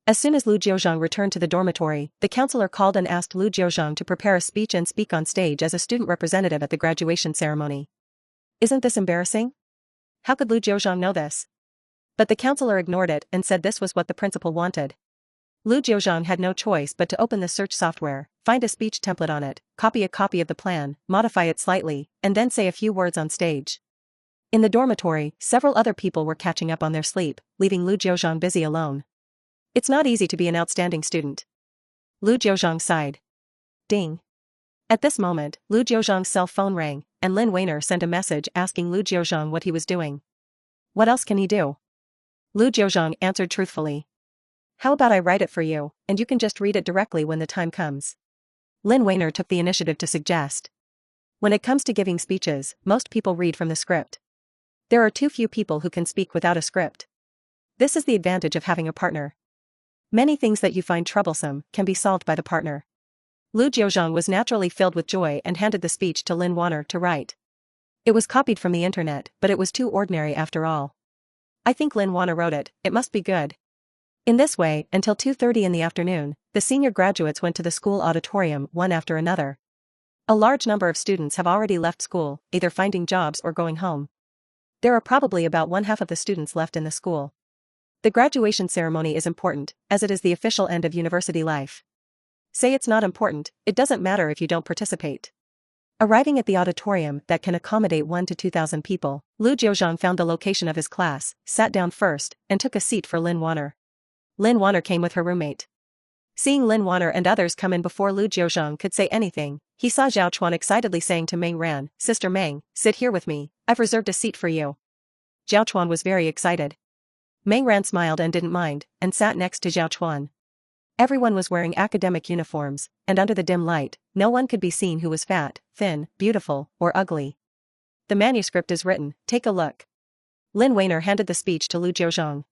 As soon as Lu Jiuzhang returned to the dormitory, the counselor called and asked Lu Jiuzhang to prepare a speech and speak on stage as a student representative at the graduation ceremony. Isn't this embarrassing? How could Lu Jiuzhang know this? But the counselor ignored it and said this was what the principal wanted. Lu Jiuzhang had no choice but to open the search software, find a speech template on it, copy a copy of the plan, modify it slightly, and then say a few words on stage. In the dormitory, several other people were catching up on their sleep, leaving Lu Jiuzhang busy alone. It's not easy to be an outstanding student. Lu Jiuzhang sighed. Ding. At this moment, Lu Jiuzhang's cell phone rang, and Lin Weiner sent a message asking Lu Jiuzhang what he was doing. What else can he do? Lu Jiuzhang answered truthfully. How about I write it for you, and you can just read it directly when the time comes? Lin Weiner took the initiative to suggest. When it comes to giving speeches, most people read from the script. There are too few people who can speak without a script. This is the advantage of having a partner. Many things that you find troublesome can be solved by the partner. Lu Jiuzhang was naturally filled with joy and handed the speech to Lin Weiner to write. It was copied from the internet, but it was too ordinary after all. I think Lin Weiner wrote it, it must be good. In this way, until 2:30 in the afternoon, the senior graduates went to the school auditorium one after another. A large number of students have already left school, either finding jobs or going home. There are probably about 1/2 of the students left in the school. The graduation ceremony is important, as it is the official end of university life. Say it's not important, it doesn't matter if you don't participate. Arriving at the auditorium that can accommodate 1 to 2,000 people, Lu Jiuzhang found the location of his class, sat down first, and took a seat for Lin Weiner. Lin Weiner came with her roommate. Seeing Lin Weiner and others come in before Lu Jiuzhang could say anything, he saw Zhao Chuan excitedly saying to Meng Ran, Sister Meng, sit here with me, I've reserved a seat for you. Zhao Chuan was very excited. Meng Ran smiled and didn't mind, and sat next to Zhao Chuan. Everyone was wearing academic uniforms, and under the dim light, no one could be seen who was fat, thin, beautiful, or ugly. The manuscript is written, take a look. Lin Weiner handed the speech to Lu Jiuzhang.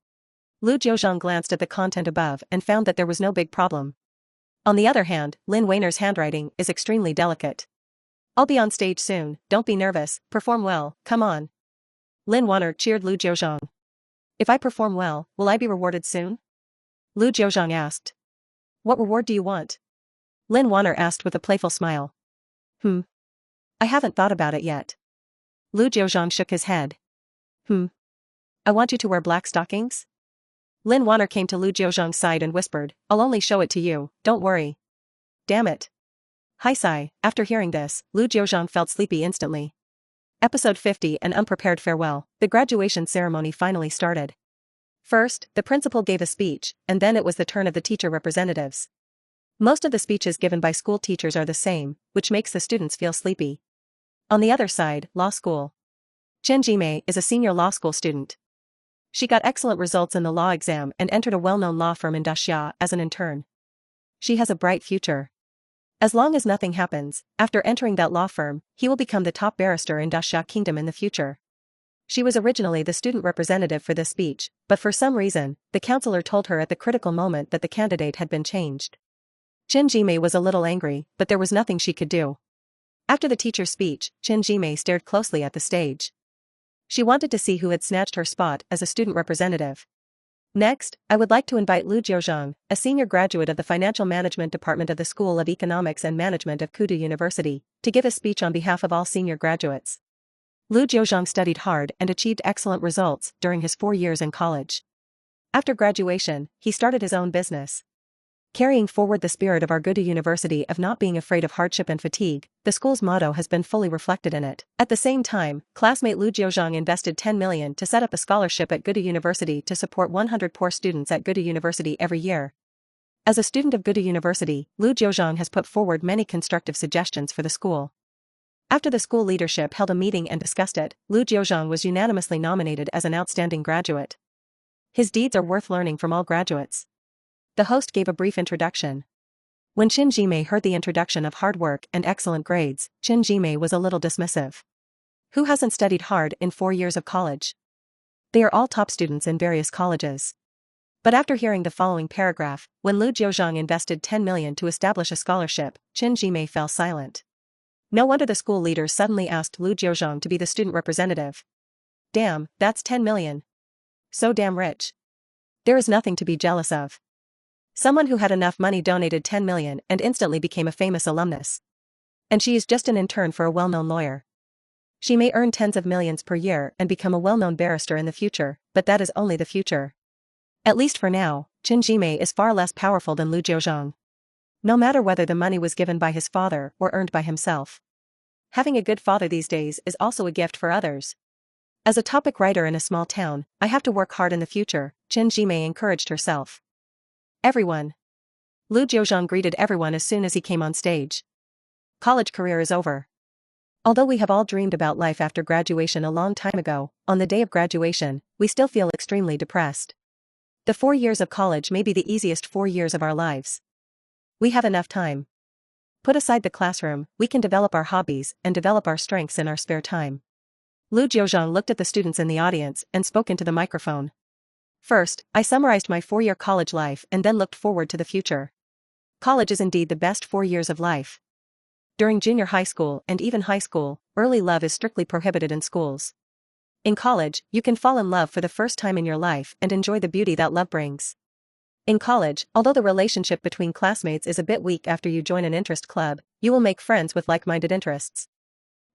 Lu Jiuzhang glanced at the content above and found that there was no big problem. On the other hand, Lin Weiner's handwriting is extremely delicate. I'll be on stage soon, don't be nervous, perform well, come on. Lin Weiner cheered Lu Jiuzhang. If I perform well, will I be rewarded soon? Lu Jiuzhang asked. What reward do you want? Lin Weiner asked with a playful smile. I haven't thought about it yet. Lu Jiuzhang shook his head. I want you to wear black stockings? Lin Weiner came to Lu Jiuzhang's side and whispered, I'll only show it to you, don't worry. Damn it. Hi sigh, after hearing this, Lu Jiuzhang felt sleepy instantly. Episode 50 An Unprepared Farewell. The graduation ceremony finally started. First, the principal gave a speech, and then it was the turn of the teacher representatives. Most of the speeches given by school teachers are the same, which makes the students feel sleepy. On the other side, law school. Chen Jimei is a senior law school student. She got excellent results in the law exam and entered a well-known law firm in Daxia as an intern. She has a bright future. As long as nothing happens, after entering that law firm, he will become the top barrister in Daxia Kingdom in the future. She was originally the student representative for this speech, but for some reason, the counselor told her at the critical moment that the candidate had been changed. Chen Jimei was a little angry, but there was nothing she could do. After the teacher's speech, Chen Jimei stared closely at the stage. She wanted to see who had snatched her spot as a student representative. Next, I would like to invite Lu Jiuzhang, a senior graduate of the Financial Management Department of the School of Economics and Management of Kudu University, to give a speech on behalf of all senior graduates. Lu Jiuzhang studied hard and achieved excellent results during his 4 years in college. After graduation, he started his own business. Carrying forward the spirit of our Kudu University of not being afraid of hardship and fatigue, the school's motto has been fully reflected in it. At the same time, classmate Lu Jiuzhang invested 10 million to set up a scholarship at Kudu University to support 100 poor students at Kudu University every year. As a student of Kudu University, Lu Jiuzhang has put forward many constructive suggestions for the school. After the school leadership held a meeting and discussed it, Lu Jiuzhang was unanimously nominated as an outstanding graduate. His deeds are worth learning from all graduates. The host gave a brief introduction. When Chen Jimei heard the introduction of hard work and excellent grades, Chen Jimei was a little dismissive. Who hasn't studied hard in 4 years of college? They are all top students in various colleges. But after hearing the following paragraph, when Lu Jiuzhang invested 10 million to establish a scholarship, Chen Jimei fell silent. No wonder the school leaders suddenly asked Lu Jiuzhang to be the student representative. Damn, that's 10 million. So damn rich. There is nothing to be jealous of. Someone who had enough money donated 10 million and instantly became a famous alumnus. And she is just an intern for a well-known lawyer. She may earn tens of millions per year and become a well-known barrister in the future, but that is only the future. At least for now, Chen Jimei is far less powerful than Lu Jiuzhang. No matter whether the money was given by his father or earned by himself. Having a good father these days is also a gift for others. As a topic writer in a small town, I have to work hard in the future, Chen Jimei encouraged herself. Everyone. Lu Jiuzhang greeted everyone as soon as he came on stage. College career is over. Although we have all dreamed about life after graduation a long time ago, on the day of graduation, we still feel extremely depressed. The 4 years of college may be the easiest 4 years of our lives. We have enough time. Put aside the classroom, we can develop our hobbies and develop our strengths in our spare time. Lu Jiuzhang looked at the students in the audience and spoke into the microphone. First, I summarized my 4-year college life and then looked forward to the future. College is indeed the best 4 years of life. During junior high school and even high school, early love is strictly prohibited in schools. In college, you can fall in love for the first time in your life and enjoy the beauty that love brings. In college, although the relationship between classmates is a bit weak after you join an interest club, you will make friends with like-minded interests.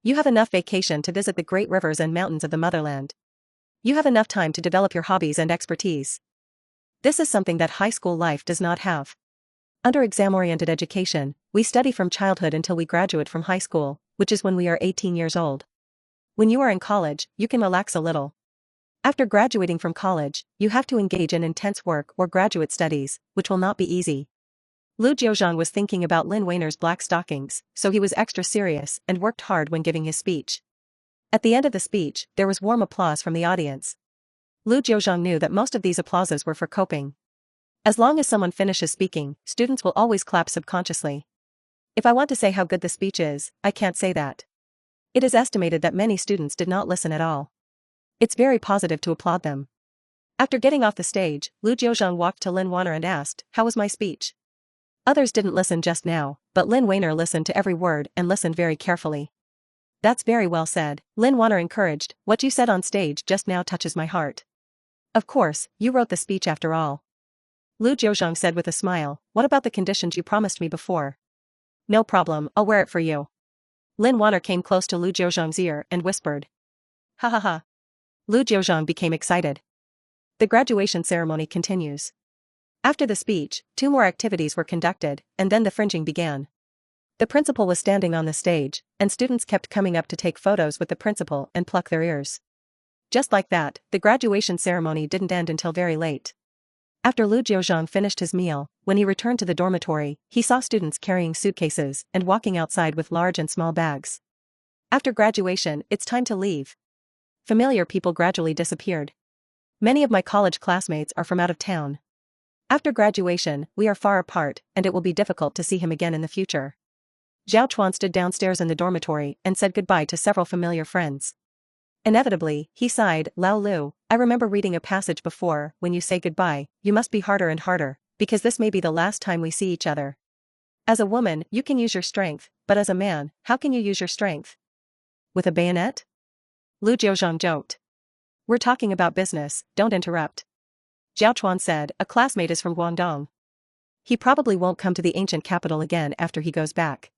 You have enough vacation to visit the great rivers and mountains of the motherland. You have enough time to develop your hobbies and expertise. This is something that high school life does not have. Under exam-oriented education, we study from childhood until we graduate from high school, which is when we are 18 years old. When you are in college, you can relax a little. After graduating from college, you have to engage in intense work or graduate studies, which will not be easy. Lu Jiuzhang was thinking about Lin Weiner's black stockings, so he was extra serious and worked hard when giving his speech. At the end of the speech, there was warm applause from the audience. Lu Jiuzhang knew that most of these applauses were for coping. As long as someone finishes speaking, students will always clap subconsciously. If I want to say how good the speech is, I can't say that. It is estimated that many students did not listen at all. It's very positive to applaud them. After getting off the stage, Lu Jiuzhang walked to Lin Weiner and asked, "How was my speech?" Others didn't listen just now, but Lin Weiner listened to every word and listened very carefully. "That's very well said," Lin Weiner encouraged. "What you said on stage just now touches my heart." "Of course, you wrote the speech after all," Lu Jiuzhang said with a smile. "What about the conditions you promised me before?" "No problem, I'll wear it for you." Lin Weiner came close to Lu Jiuzhang's ear and whispered. "Ha ha ha." Lu Jiuzhang became excited. The graduation ceremony continues. After the speech, 2 more activities were conducted, and then the fringing began. The principal was standing on the stage, and students kept coming up to take photos with the principal and pluck their ears. Just like that, the graduation ceremony didn't end until very late. After Lu Jiuzhang finished his meal, when he returned to the dormitory, he saw students carrying suitcases and walking outside with large and small bags. After graduation, it's time to leave. Familiar people gradually disappeared. Many of my college classmates are from out of town. After graduation, we are far apart, and it will be difficult to see him again in the future. Zhao Chuan stood downstairs in the dormitory and said goodbye to several familiar friends. Inevitably, he sighed. "Lao Lu, I remember reading a passage before. When you say goodbye, you must be harder and harder, because this may be the last time we see each other. As a woman, you can use your strength, but as a man, how can you use your strength? With a bayonet?" Lu Jiuzhang joked. "We're talking about business, don't interrupt." Zhao Chuan said. "A classmate is from Guangdong. He probably won't come to the ancient capital again after he goes back.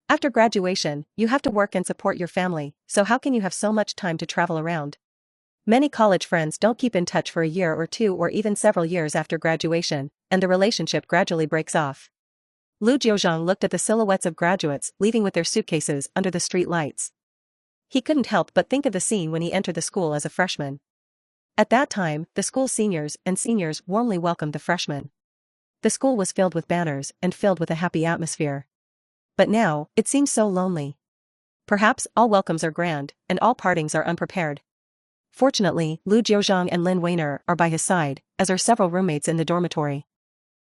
After graduation, you have to work and support your family, so how can you have so much time to travel around? Many college friends don't keep in touch for a year or 2 or even several years after graduation, and the relationship gradually breaks off." Lu Jiuzhang looked at the silhouettes of graduates leaving with their suitcases under the street lights. He couldn't help but think of the scene when he entered the school as a freshman. At that time, the school's seniors and seniors warmly welcomed the freshmen. The school was filled with banners and filled with a happy atmosphere. But now, it seems so lonely. Perhaps all welcomes are grand, and all partings are unprepared. Fortunately, Lu Jiuzhang and Lin Weiner are by his side, as are several roommates in the dormitory.